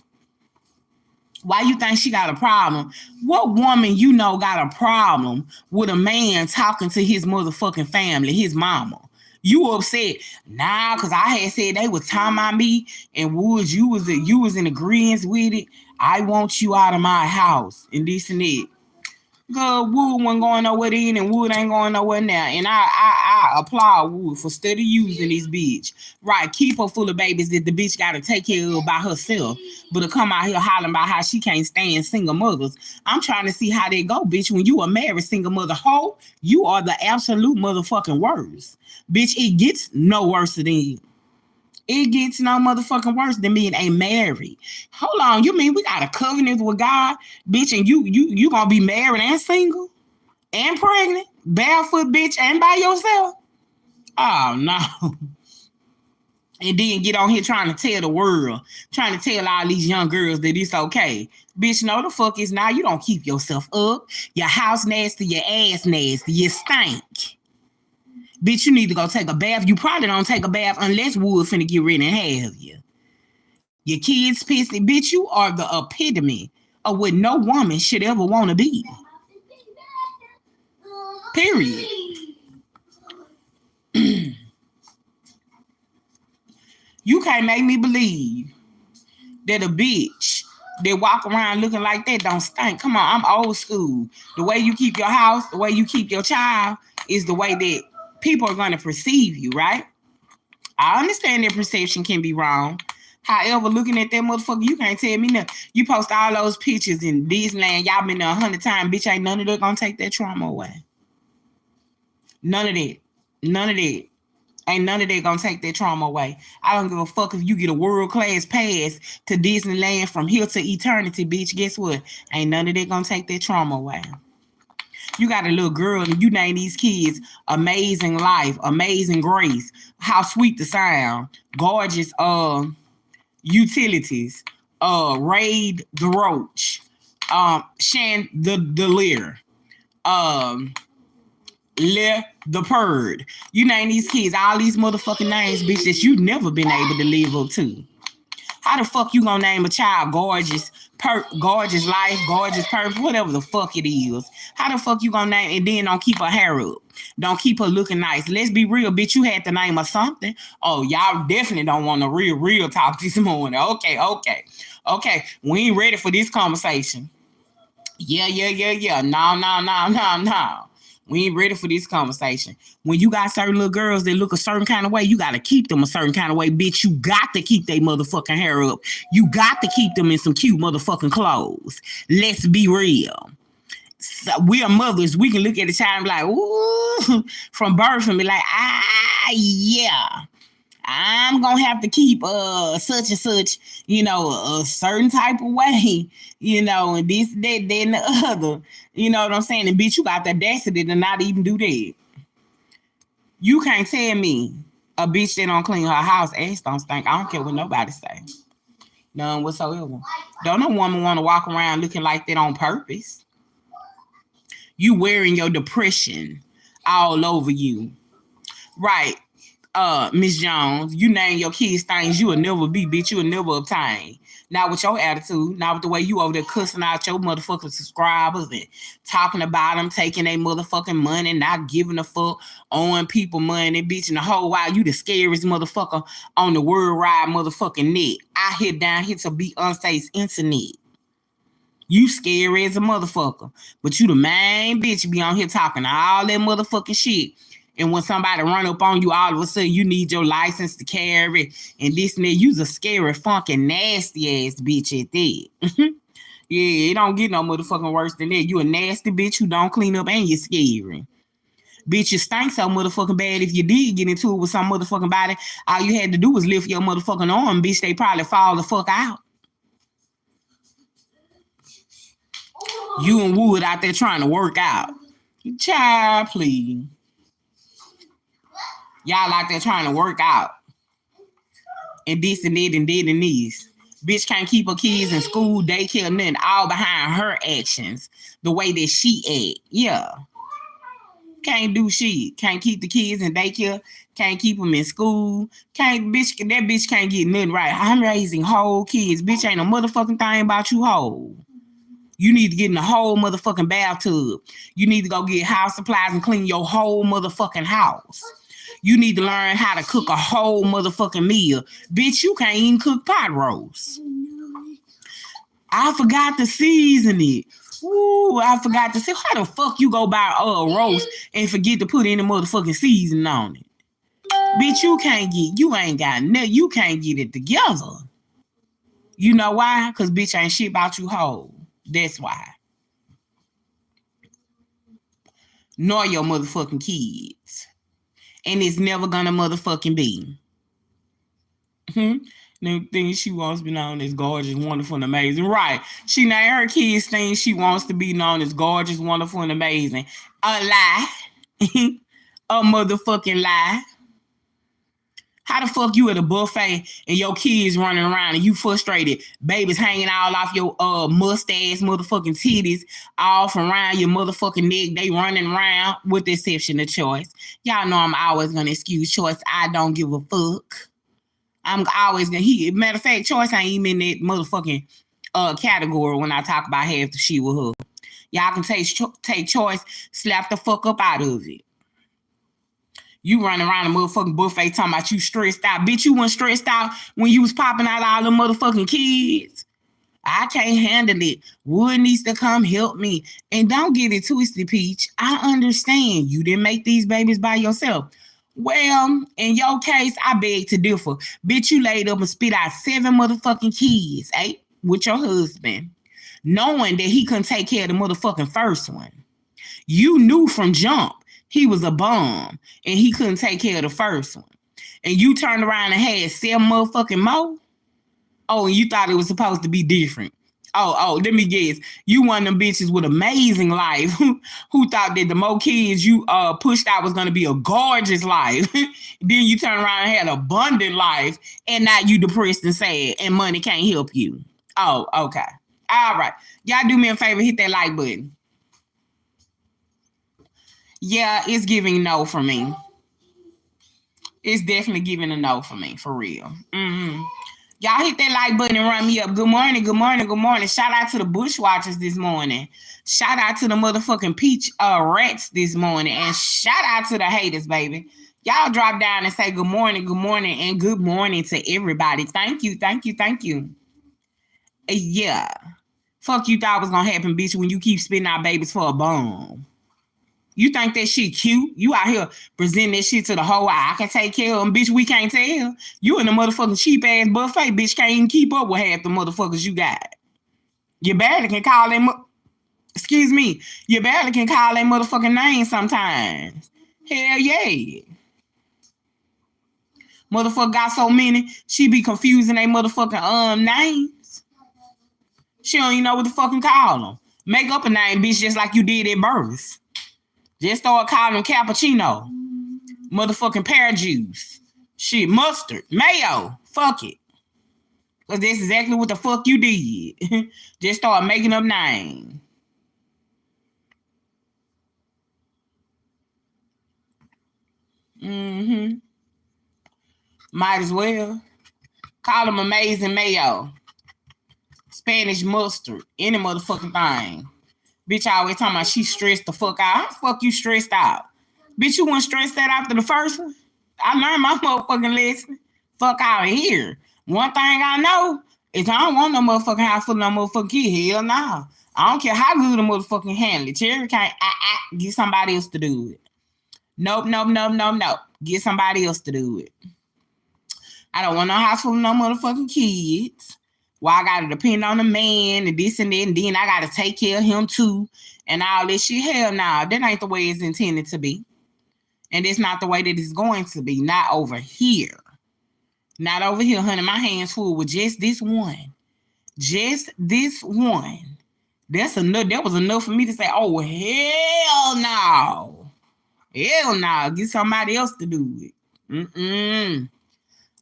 Why you think she got a problem? What woman you know got a problem with a man talking to his motherfucking family, his mama? You upset? Nah, because I had said they was talking about me, and Woods, you was in agreement with it. I want you out of my house, and this and that. Good, Wood wasn't going nowhere then, and Wood ain't going nowhere now. And I applaud Wood for steady using this bitch. Right, keep her full of babies that the bitch got to take care of by herself. But to come out here hollering about how she can't stand single mothers. I'm trying to see how they go, bitch. When you a married single mother hoe, you are the absolute motherfucking worst. Bitch, it gets no worse than you. It gets no motherfucking worse than being a married. Hold on, you mean we got a covenant with God, bitch, and you gonna be married and single and pregnant, barefoot, bitch, and by yourself? Oh no. And then get on here trying to tell the world, trying to tell all these young girls that it's okay. Bitch, no the fuck is not. You don't keep yourself up. Your house nasty, your ass nasty, you stink. Bitch, you need to go take a bath. You probably don't take a bath unless Wood finna get ready and have you. Your kids pissy. Bitch, you are the epitome of what no woman should ever want to be. Period. You can't make me believe that a bitch that walk around looking like that don't stink. Come on, I'm old school. The way you keep your house, the way you keep your child is the way that people are going to perceive you, right? I understand that perception can be wrong. However, looking at that motherfucker, you can't tell me nothing. You post all those pictures in Disneyland. Y'all been there 100 times. Bitch, ain't none of that gonna take that trauma away. None of that. None of that. Ain't none of that gonna take that trauma away. I don't give a fuck if you get a world-class pass to Disneyland from here to eternity, bitch. Guess what? Ain't none of that gonna take that trauma away. You got a little girl and you name these kids Amazing Life, Amazing Grace, How Sweet the Sound, Gorgeous Utilities, Raid the Roach, Shan the Lear, Le the Purd. You name these kids, all these motherfucking names, bitch, that you never been able to live up to. How the fuck you gonna name a child Gorgeous, Gorgeous Life, Gorgeous Purpose, whatever the fuck it is? How the fuck you gonna name and then don't keep her hair up? Don't keep her looking nice. Let's be real, bitch. You had to name her something. Oh, y'all definitely don't want a real talk this morning. Okay. We ain't ready for this conversation. Yeah. No. We ain't ready for this conversation. When you got certain little girls that look a certain kind of way, you got to keep them a certain kind of way, bitch. You got to keep their motherfucking hair up. You got to keep them in some cute motherfucking clothes. Let's be real. So we are mothers. We can look at the child and be like, ooh, from birth and be like, yeah. I'm gonna have to keep such and such, a certain type of way, and this, that, and the other. You know what I'm saying? And bitch, you got the audacity to not even do that. You can't tell me a bitch that don't clean her house ass don't stink. I don't care what nobody say. None whatsoever. Don't no woman want to walk around looking like that on purpose. You wearing your depression all over you. Right. Miss Jones, you name your kids things you will never be, bitch. You will never obtain. Not with your attitude, not with the way you over there cussing out your motherfucking subscribers and talking about them, taking their motherfucking money, not giving a fuck, owing people money, bitch. And the whole while you the scariest motherfucker on the worldwide motherfucking net. I hit down here to be Beyonce's internet. You scary as a motherfucker, but you the main bitch be on here talking all that motherfucking shit. And when somebody run up on you, all of a sudden you need your license to carry and this and that. You's a scary, funky, nasty ass bitch at that. Yeah, it don't get no motherfucking worse than that. You a nasty bitch who don't clean up and you're scary. Bitch, you stink so motherfucking bad. If you did get into it with some motherfucking body, all you had to do was lift your motherfucking arm, bitch. They probably fall the fuck out. You and Wood out there trying to work out. Child, please. Y'all out there trying to work out. And this and that and that and this. Bitch can't keep her kids in school, daycare, nothing. All behind her actions. The way that she act. Yeah. Can't do shit. Can't keep the kids in daycare. Can't keep them in school. That bitch can't get nothing right. I'm raising whole kids. Bitch ain't a motherfucking thing about you whole. You need to get in the whole motherfucking bathtub. You need to go get house supplies and clean your whole motherfucking house. You need to learn how to cook a whole motherfucking meal. Bitch, you can't even cook pot roast. I forgot to season it. Ooh, I forgot to say, how the fuck you go buy a roast and forget to put any motherfucking seasoning on it? Bitch, you ain't got nothing. You can't get it together. You know why? Because bitch ain't shit about you whole. That's why. Nor your motherfucking kids. And it's never gonna motherfucking be. The thing she wants to be known as gorgeous, wonderful, and amazing. Right. She named her kids things she wants to be known as gorgeous, wonderful, and amazing. A lie. A motherfucking lie. How the fuck you at a buffet and your kids running around and you frustrated? Babies hanging all off your mustache motherfucking titties, all from around your motherfucking neck. They running around with the exception of Choice. Y'all know I'm always gonna excuse Choice. I don't give a fuck. I'm always gonna matter of fact, Choice ain't even in that motherfucking category when I talk about half the shit with her. Y'all can take Choice, slap the fuck up out of it. You running around the motherfucking buffet talking about you stressed out. Bitch, you weren't stressed out when you was popping out all the motherfucking kids. I can't handle it. Wood needs to come help me. And don't get it twisted, Peach. I understand you didn't make these babies by yourself. Well, in your case, I beg to differ. Bitch, you laid up and spit out 7 motherfucking kids, with your husband, knowing that he couldn't take care of the motherfucking first one. You knew from jump he was a bum and he couldn't take care of the first one. And you turned around and had 7 motherfucking more? Oh, and you thought it was supposed to be different. Oh, let me guess. You one of them bitches with amazing life who thought that the more kids you pushed out was going to be a gorgeous life. Then you turn around and had an abundant life, and now you depressed and sad, and money can't help you. Oh, okay. All right. Y'all do me a favor, hit that like button. Yeah, it's giving no for me. It's definitely giving a no for me, for real. Y'all hit that like button and run me up. Good morning, good morning, good morning. Shout out to the Bushwatchers this morning. Shout out to the motherfucking Peach Rats this morning. And shout out to the haters, baby. Y'all drop down and say good morning, and good morning to everybody. Thank you, thank you, thank you. Yeah. Fuck you thought was gonna happen, bitch, when you keep spitting out babies for a bum. You think that shit cute? You out here presenting that shit to the whole I can take care of them, bitch. We can't tell. You in the motherfucking cheap ass buffet, bitch. Can't even keep up with half the motherfuckers you got. You barely can call them. Excuse me. You barely can call them motherfucking names sometimes. Hell yeah. Motherfucker got so many, she be confusing they motherfucking names. She don't even know what to fucking call them. Make up a name, bitch, just like you did at birth. Just start calling them cappuccino. Motherfucking pear juice. Shit, mustard. Mayo. Fuck it. Because that's exactly what the fuck you did. Just start making up names. Might as well. Call them amazing mayo. Spanish mustard. Any motherfucking thing. Bitch always talking about she stressed the fuck out. How the fuck you stressed out? Bitch, you weren't stressed out after the first one? I learned my motherfucking lesson. Fuck out of here. One thing I know is I don't want no motherfucking house full of no motherfucking kid. Hell no. I don't care how good the motherfucking handle it. Cherry can't get somebody else to do it. Nope. Get somebody else to do it. I don't want no house full of no motherfucking kids. Well, I gotta depend on the man and this and that, and then I gotta take care of him too, and all this shit. Hell nah, that ain't the way it's intended to be. And it's not the way that it's going to be. Not over here. Not over here, honey. My hands full with just this one. Just this one. That's enough. That was enough for me to say, oh, hell no. Hell no. Get somebody else to do it.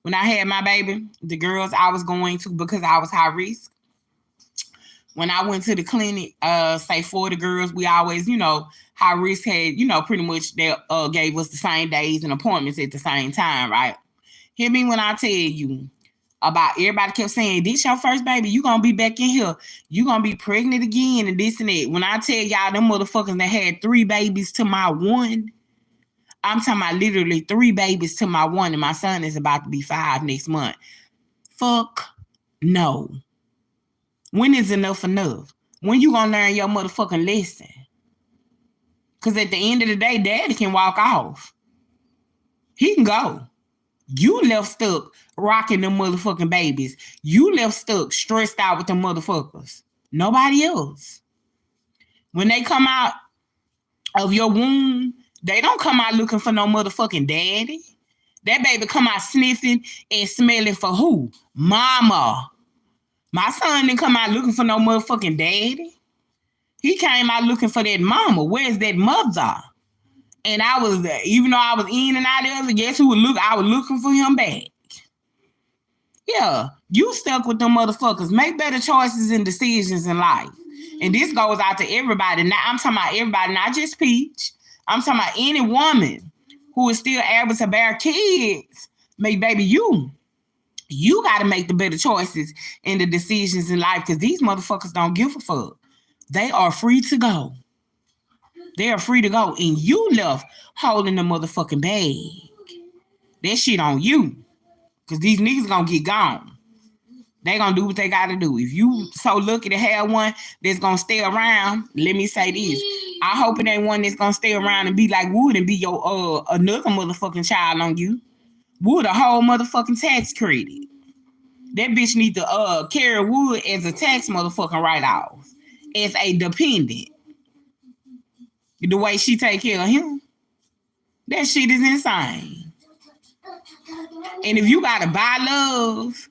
When I had my baby, the girls I was going to, because I was high risk, when I went to the clinic, say for the girls, we always, high risk had, pretty much they gave us the same days and appointments at the same time, right? Hear me when I tell you about everybody kept saying, this your first baby, you gonna be back in here. You gonna be pregnant again and this and that. When I tell y'all them motherfuckers that had 3 babies to my 1, I'm talking about literally 3 babies to my 1, and my son is about to be 5 next month. Fuck no. When is enough enough? When you gonna learn your motherfucking lesson? Because at the end of the day, daddy can walk off. He can go. You left stuck rocking them motherfucking babies. You left stuck stressed out with them motherfuckers. Nobody else. When they come out of your womb, they don't come out looking for no motherfucking daddy. That baby come out sniffing and smelling for who? Mama. My son didn't come out looking for no motherfucking daddy. He came out looking for that mama. Where's that mother? And I was, even though I was in and out of it, guess who would look? I was looking for him back. Yeah, you stuck with them motherfuckers. Make better choices and decisions in life. And this goes out to everybody. Now, I'm talking about everybody, not just Peach. I'm talking about any woman who is still able to bear kids. Baby, you got to make the better choices and the decisions in life because these motherfuckers don't give a fuck. They are free to go. They are free to go. And you left holding the motherfucking bag. That shit on you. Because these niggas gonna get gone. They gonna do what they gotta do. If you so lucky to have one that's gonna stay around, let me say this. I hope it ain't one that's gonna stay around and be like Wood and be your another motherfucking child on you. Wood a whole motherfucking tax credit. That bitch need to carry Wood as a tax motherfucking write-off. As a dependent. The way she take care of him. That shit is insane. And if you gotta buy love,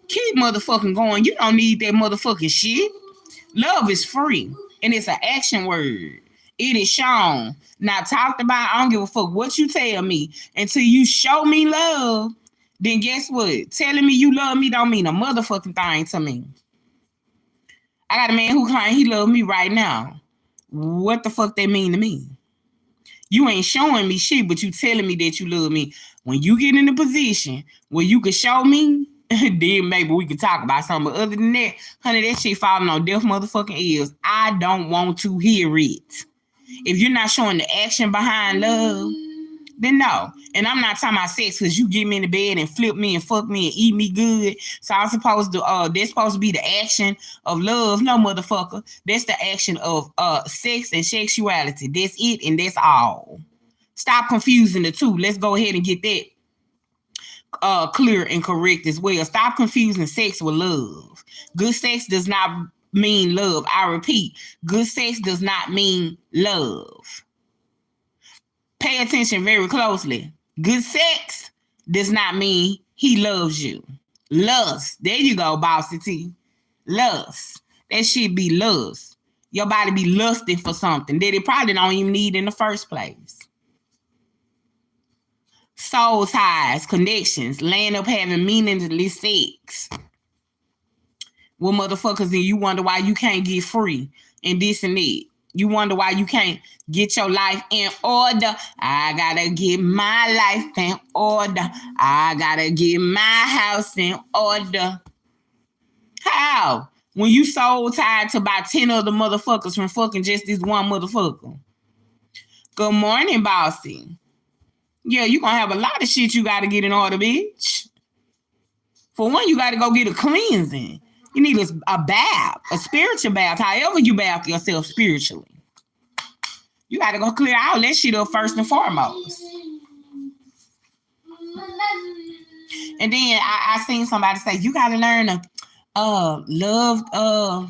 keep motherfucking going. You don't need that motherfucking shit. Love is free. And it's an action word. It is shown. Not talked about. I don't give a fuck what you tell me. Until you show me love, then guess what? Telling me you love me don't mean a motherfucking thing to me. I got a man who claims he love me right now. What the fuck that mean to me? You ain't showing me shit, but you telling me that you love me. When you get in a position where you can show me, then maybe we can talk about something. But other than that, honey, that shit falling on deaf motherfucking ears. I don't want to hear it. If you're not showing the action behind love, then no. And I'm not talking about sex because you get me in the bed and flip me and fuck me and eat me good. So I'm supposed to, that's supposed to be the action of love. No, motherfucker. That's the action of sex and sexuality. That's it and that's all. Stop confusing the two. Let's go ahead and get that clear and correct as well. Stop confusing sex with love. Good sex does not mean love. I repeat, good sex does not mean love. Pay attention very closely. Good sex does not mean he loves you. Lust. There you go, Bossy T. Lust. That shit be lust. Your body be lusting for something that it probably don't even need in the first place. Soul ties, connections, laying up having meaningless sex with motherfuckers, and you wonder why you can't get free and this and that. You wonder why you can't get your life in order. I gotta get my life in order. I gotta get my house in order. How? When you soul tied to about 10 other motherfuckers from fucking just this one motherfucker. Good morning, Bossy. Yeah, you gonna have a lot of shit you gotta get in order, bitch. For one, you gotta go get a cleansing. You need a bath, a spiritual bath, however you bath yourself spiritually. You gotta go clear all that shit up first and foremost. And then I seen somebody say, you gotta learn to love,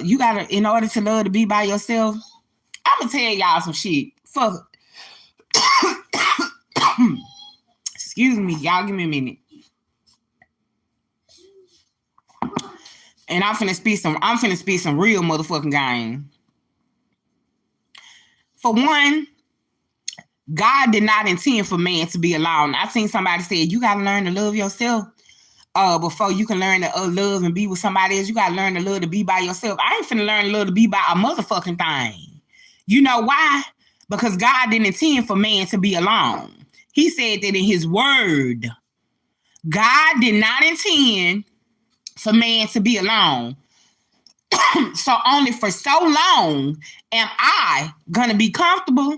you gotta, in order to love to be by yourself. I'm gonna tell y'all some shit. Fuck. Excuse me, y'all give me a minute. And I'm finna spit some real motherfucking game. For one, God did not intend for man to be alone. I seen somebody say, you gotta learn to love yourself before you can learn to love and be with somebody else. You gotta learn to love to be by yourself. I ain't finna learn to love to be by a motherfucking thing. You know why? Because God didn't intend for man to be alone. He said that in his word. God did not intend for man to be alone. So only for so long am I gonna be comfortable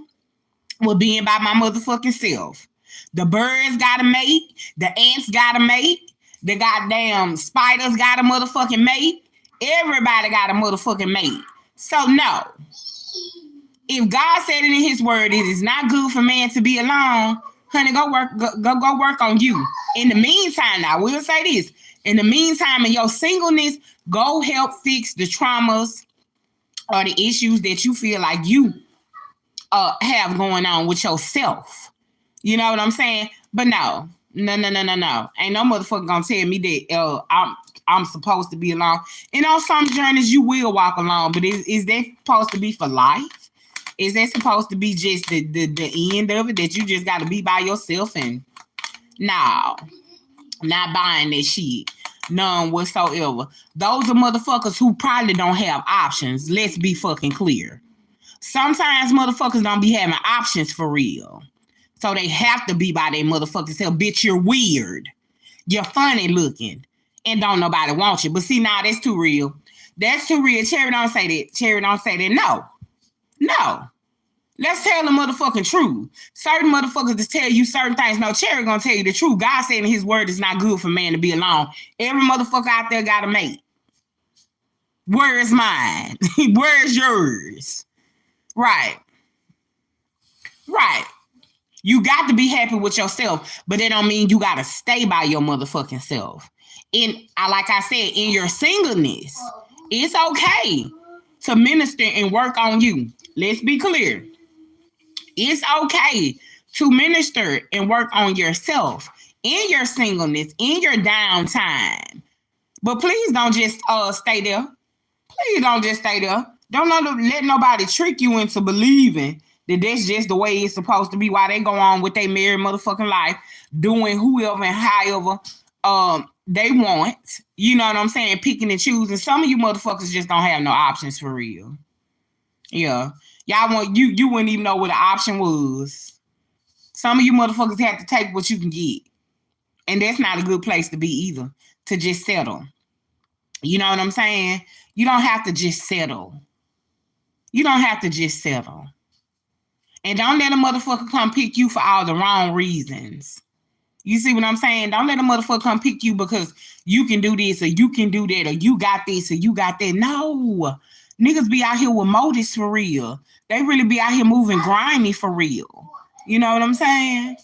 with being by my motherfucking self. The birds gotta mate, the ants gotta mate, the goddamn spiders gotta motherfucking mate. Everybody got a motherfucking mate. So no. If God said it in his word, it is not good for man to be alone, honey, go work on you. In the meantime, I will say this. In the meantime, in your singleness, go help fix the traumas or the issues that you feel like you have going on with yourself. You know what I'm saying? But no. Ain't no motherfucker gonna tell me that I'm supposed to be alone. And on some journeys you will walk alone, but is that supposed to be for life? Is that supposed to be just the end of it, that you just gotta be by yourself? And no, not buying that shit. None whatsoever. Those are motherfuckers who probably don't have options. Let's be fucking clear. Sometimes motherfuckers don't be having options for real. So they have to be by their motherfucking self. Bitch, you're weird. You're funny looking. And don't nobody want you. But see, nah, that's too real. That's too real. Cherry don't say that. Cherry don't say that. No. Let's tell the motherfucking truth. Certain motherfuckers just tell you certain things. No, Cherry gonna tell you the truth. God said in his word it's not good for man to be alone. Every motherfucker out there got a mate. Where is mine? Where is yours? Right. You got to be happy with yourself, but that don't mean you got to stay by your motherfucking self. And like I said, in your singleness, it's okay to minister and work on you. Let's be clear. It's okay to minister and work on yourself in your singleness, in your downtime. But please don't just stay there. Please don't just stay there. Don't let nobody trick you into believing that that's just the way it's supposed to be while they go on with their married motherfucking life, doing whoever and however they want. You know what I'm saying? Picking and choosing. Some of you motherfuckers just don't have no options for real. Yeah. Y'all want you wouldn't even know what an option was. Some of you motherfuckers have to take what you can get. And that's not a good place to be either, to just settle. You know what I'm saying? You don't have to just settle. And don't let a motherfucker come pick you for all the wrong reasons. You see what I'm saying? Don't let a motherfucker come pick you because you can do this or you can do that or you got this or you got that. No. Niggas be out here with motives for real. They really be out here moving grimy for real. You know what I'm saying?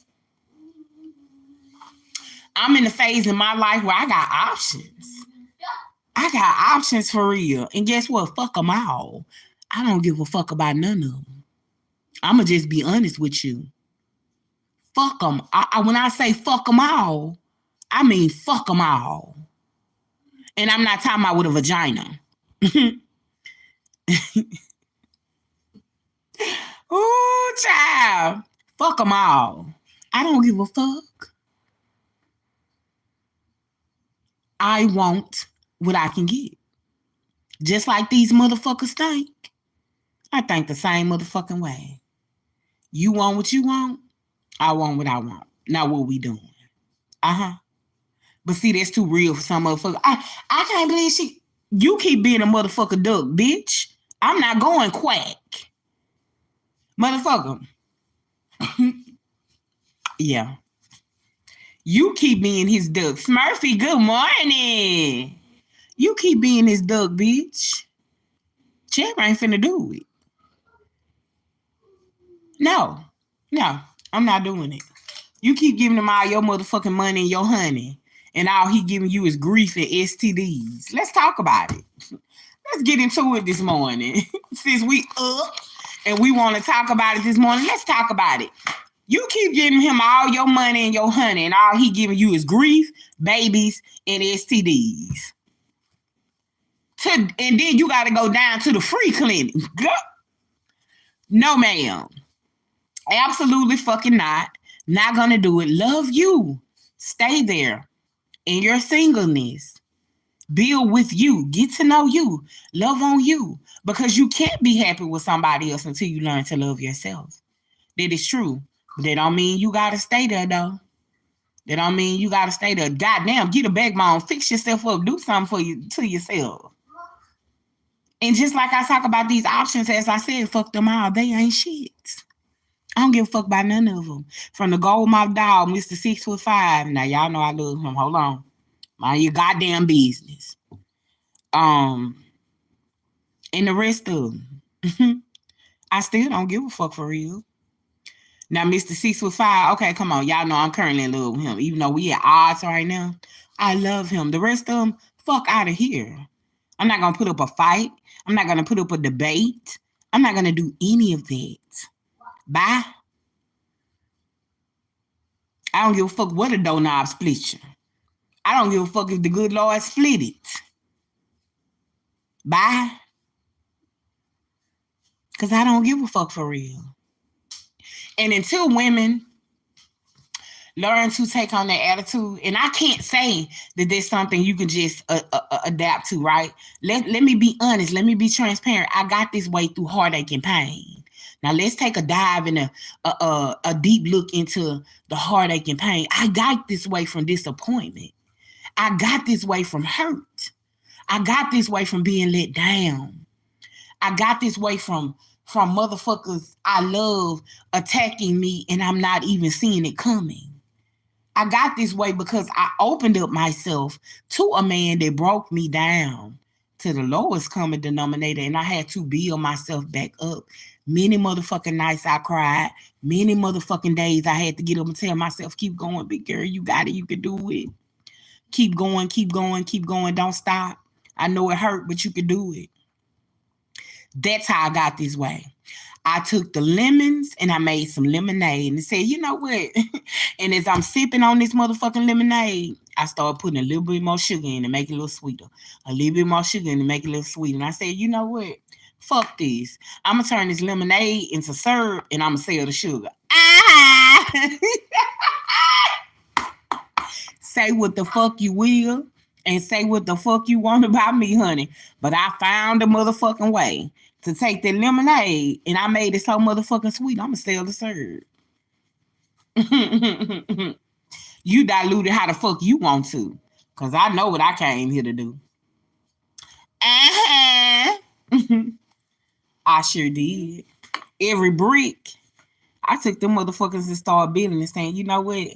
I'm in the phase in my life where I got options. I got options for real. And guess what? Fuck them all. I don't give a fuck about none of them. I'ma just be honest with you. Fuck them. When I say fuck them all, I mean fuck them all. And I'm not talking about with a vagina. Ooh, child. Fuck them all. I don't give a fuck. I want what I can get. Just like these motherfuckers think. I think the same motherfucking way. You want what you want, I want what I want. Now what we doing? But see, that's too real for some motherfucker. I can't believe you keep being a motherfucker duck, bitch. I'm not going quack. Motherfucker. Yeah. You keep being his duck. Smurfy, good morning. You keep being his duck, bitch. Cherry ain't finna do it. No, I'm not doing it. You keep giving him all your motherfucking money and your honey, and all he giving you is grief and STDs. Let's talk about it. Let's get into it this morning. Since we up and we want to talk about it this morning, let's talk about it. You keep giving him all your money and your honey, and all he giving you is grief, babies, and STDs. And then you got to go down to the free clinic. No, ma'am. Absolutely fucking not. Not gonna do it. Love you. Stay there in your singleness. Build with you. Get to know you. Love on you. Because you can't be happy with somebody else until you learn to love yourself. That is true. But that don't mean you gotta stay there though. That don't mean you gotta stay there. Goddamn, get a backbone. Fix yourself up. Do something for you to yourself. And just like I talk about these options, as I said, fuck them all. They ain't shit. I don't give a fuck about none of them. From the gold mouth dog, Mr. 6'5". Now, y'all know I love him. Hold on. Mind your goddamn business. And the rest of them. I still don't give a fuck for real. Now, Mr. 6'5", okay, come on. Y'all know I'm currently in love with him. Even though we at odds right now, I love him. The rest of them, fuck out of here. I'm not going to put up a fight. I'm not going to put up a debate. I'm not going to do any of that. Bye. I don't give a fuck what a doorknob split you. I don't give a fuck if the good Lord split it. Bye. Because I don't give a fuck for real. And until women learn to take on that attitude, and I can't say that there's something you can just adapt to, right? Let me be honest. Let me be transparent. I got this way through heartache and pain. Now let's take a dive and a deep look into the heartache and pain. I got this way from disappointment. I got this way from hurt. I got this way from being let down. I got this way from motherfuckers I love attacking me and I'm not even seeing it coming. I got this way because I opened up myself to a man that broke me down to the lowest common denominator, and I had to build myself back up. Many motherfucking nights I cried. Many motherfucking days I had to get up and tell myself, keep going, big girl. You got it. You can do it. Keep going, keep going, keep going. Don't stop. I know it hurt, but you can do it. That's how I got this way. I took the lemons and I made some lemonade and said, you know what? And as I'm sipping on this motherfucking lemonade, I started putting a little bit more sugar in to make it a little sweeter. A little bit more sugar in to make it a little sweeter. And I said, you know what? Fuck this. I'm going to turn this lemonade into syrup and I'm going to sell the sugar. Say what the fuck you will and say what the fuck you want about me, honey. But I found a motherfucking way to take that lemonade and I made it so motherfucking sweet. I'm going to sell the syrup. You dilute it how the fuck you want to. Because I know what I came here to do. I sure did. Every brick, I took them motherfuckers and started building and saying, you know what?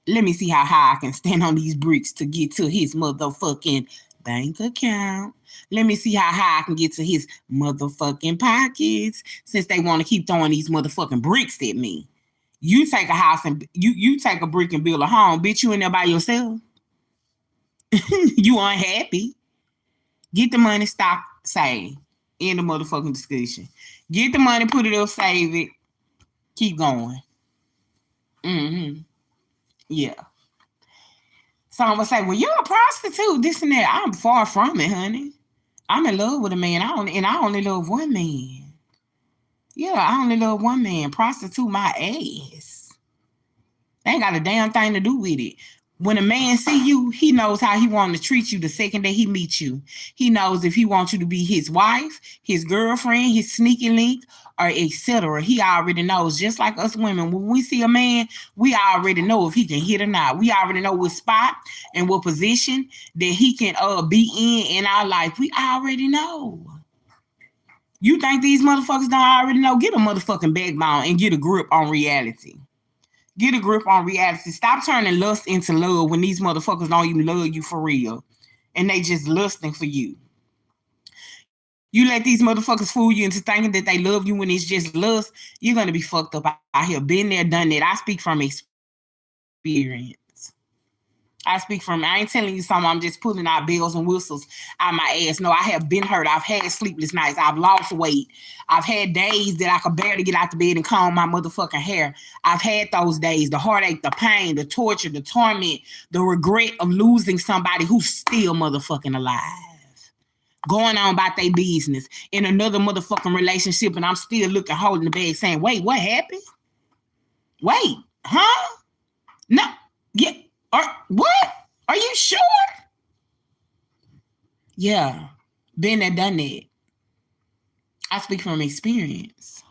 Let me see how high I can stand on these bricks to get to his motherfucking bank account. Let me see how high I can get to his motherfucking pockets since they want to keep throwing these motherfucking bricks at me. You take a house and you take a brick and build a home. Bitch, you in there by yourself. You unhappy. Get the money, stop, save. End the motherfucking discussion. Get the money, put it up, save it. Keep going. Yeah. So I'm going to say, well, you're a prostitute, this and that. I'm far from it, honey. I'm in love with a man. I only love one man. Yeah, I only love one man. Prostitute my ass. They ain't got a damn thing to do with it. When a man see you, he knows how he wants to treat you the second that he meets you. He knows if he wants you to be his wife, his girlfriend, his sneaky link, or etc. He already knows. Just like us women, when we see a man, we already know if he can hit or not. We already know what spot and what position that he can be in our life. We already know. You think these motherfuckers don't already know? Get a motherfucking backbone and get a grip on reality. Get a grip on reality. Stop turning lust into love when these motherfuckers don't even love you for real. And they just lusting for you. You let these motherfuckers fool you into thinking that they love you when it's just lust, you're going to be fucked up out here. Been there, done that. I speak from experience. I ain't telling you something, I'm just pulling out bells and whistles out my ass. No, I have been hurt. I've had sleepless nights. I've lost weight. I've had days that I could barely get out the bed and comb my motherfucking hair. I've had those days, the heartache, the pain, the torture, the torment, the regret of losing somebody who's still motherfucking alive. Going on about their business in another motherfucking relationship, and I'm still holding the bag saying, wait, what happened? Wait, huh? No, yeah. What? Are you sure? Yeah. Been there, done that. I speak from experience.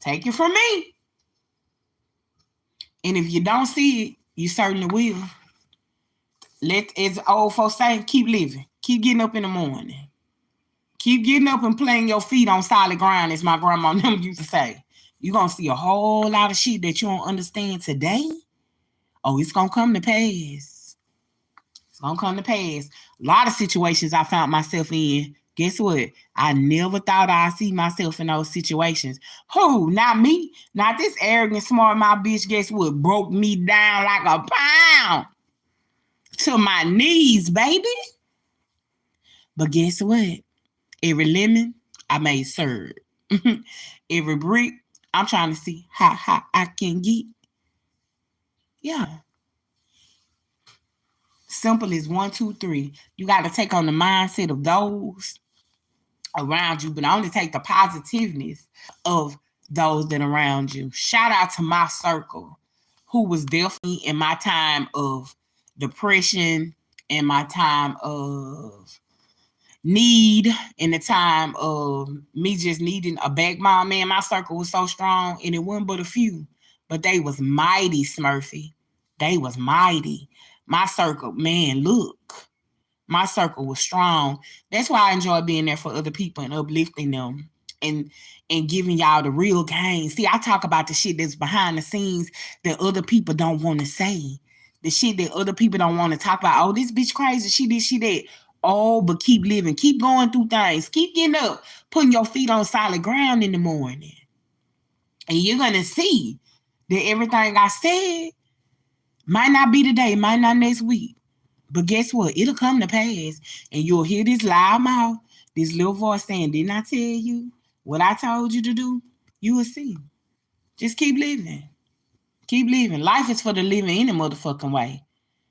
Take it from me. And if you don't see it, you certainly will. As old folks say, keep living. Keep getting up in the morning. Keep getting up and playing your feet on solid ground, as my grandma used to say. You're going to see a whole lot of shit that you don't understand today. Oh, it's going to come to pass. It's gonna come to pass. A lot of situations I found myself in. Guess what? I never thought I'd see myself in those situations. Who? Not me. Not this arrogant, smart mouth bitch. Guess what? Broke me down like a pound to my knees, baby. But guess what? Every lemon I made serve. Every brick I'm trying to see how I can get. Yeah. Simple as 1, 2, 3. You got to take on the mindset of those around you, but only take the positiveness of those that are around you. Shout out to my circle, who was there for me in my time of depression, in my time of need, in the time of me just needing a backbone. Man, my circle was so strong, and it wasn't but a few, but they was mighty, Smurfy. They was mighty. My circle, man, look. My circle was strong. That's why I enjoy being there for other people and uplifting them and giving y'all the real game. See, I talk about the shit that's behind the scenes that other people don't want to say. The shit that other people don't want to talk about. Oh, this bitch crazy. She did, she did. Oh, but keep living. Keep going through things. Keep getting up. Putting your feet on solid ground in the morning. And you're going to see that everything I said might not be today, might not next week. But guess what? It'll come to pass. And you'll hear this loud mouth, this little voice saying, didn't I tell you what I told you to do? You will see. Just keep living. Keep living. Life is for the living any motherfucking way.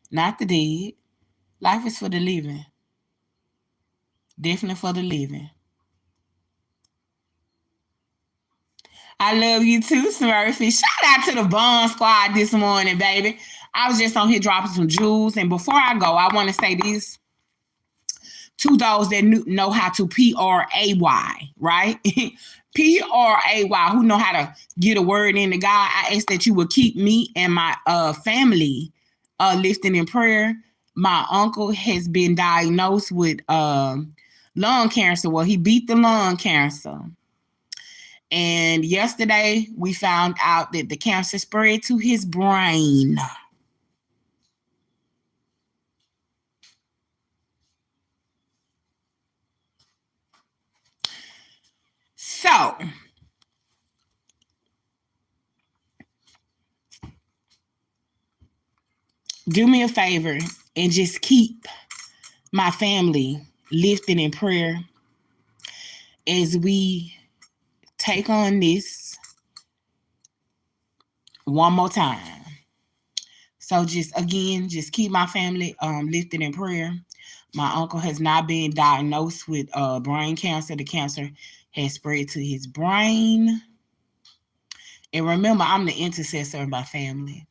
Not the dead. Life is for the living. Definitely for the living. I love you too, Smurfy. Shout out to the Bond Squad this morning, baby. I was just on here dropping some jewels. And before I go, I want to say this to those that know how to P-R-A-Y, right? P-R-A-Y, who know how to get a word into God. I ask that you will keep me and my family lifting in prayer. My uncle has been diagnosed with lung cancer. Well, he beat the lung cancer. And yesterday, we found out that the cancer spread to his brain. So, do me a favor and just keep my family lifted in prayer as we take on this one more time. So just keep my family lifted in prayer. My uncle has not been diagnosed with brain cancer. The cancer has spread to his brain. And remember, I'm the intercessor of my family.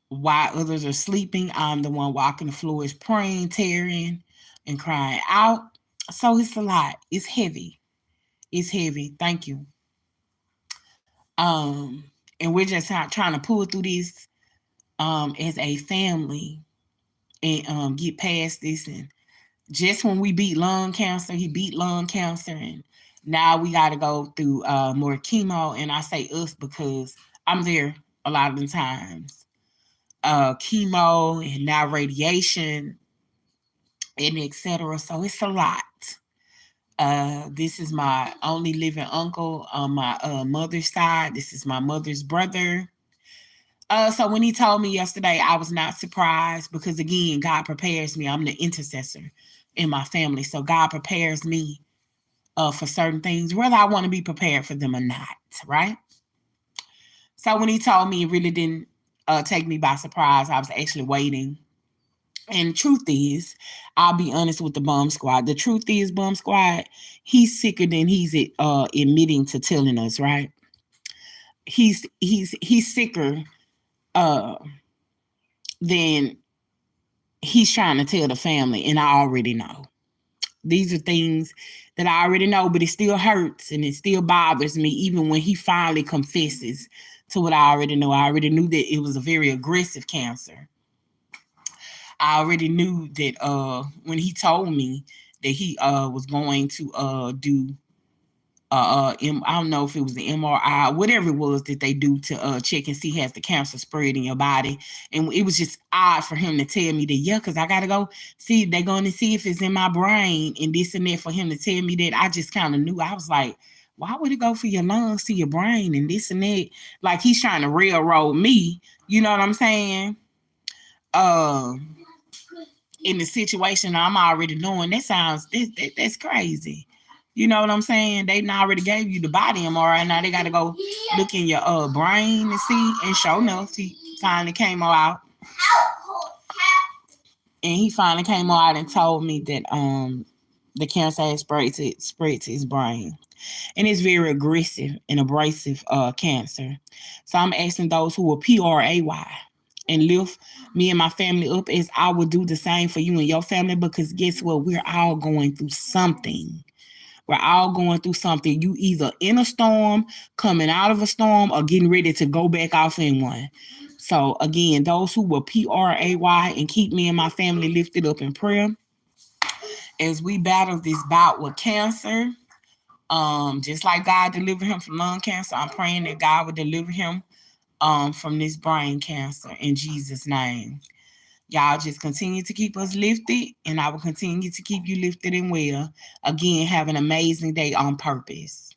While others are sleeping, I'm the one walking the floors, praying, tearing, and crying out. So it's a lot. It's heavy. It's heavy. Thank you. And we're just trying to pull through this as a family and get past this. And just when we beat lung cancer, he beat lung cancer, and now we got to go through more chemo. And I say us because I'm there a lot of the times. Chemo and now radiation and etc. So it's a lot. This is my only living uncle on my mother's side. This is my mother's brother. So when he told me yesterday, I was not surprised because, again, God prepares me. I'm the intercessor in my family. So God prepares me for certain things, whether I want to be prepared for them or not, right? So when he told me, it really didn't take me by surprise. I was actually waiting. And truth is, I'll be honest with the Bomb Squad. The truth is, Bomb Squad, he's sicker than he's admitting to telling us, right? He's sicker than he's trying to tell the family, and I already know. These are things that I already know, but it still hurts and it still bothers me, even when he finally confesses to what I already know. I already knew that it was a very aggressive cancer. I already knew that when he told me that he was going to do I don't know if it was the MRI, whatever it was that they do to check and see has the cancer spread in your body. And it was just odd for him to tell me that, yeah, because I got to go see, they're going to see if it's in my brain and this and that. For him to tell me that, I just kind of knew. I was like, why would it go for your lungs to your brain and this and that? Like he's trying to railroad me. You know what I'm saying? In the situation I'm already knowing, that's crazy. You know what I'm saying? They already gave you the body MRI. Now they got to go look in your brain and see. And sure enough, he finally came out. And he finally came out and told me that the cancer had spread to his brain. And it's very aggressive and abrasive cancer. So I'm asking those who are PRAY and lift me and my family up as I would do the same for you and your family, because guess what? We're all going through something. We're all going through something. You either in a storm, coming out of a storm, or getting ready to go back off in one. So again, those who will PRAY and keep me and my family lifted up in prayer as we battle this bout with cancer. Just like God delivered him from lung cancer, I'm praying that God would deliver him from this brain cancer in Jesus' name. Y'all just continue to keep us lifted, and I will continue to keep you lifted and well. Again, have an amazing day on purpose.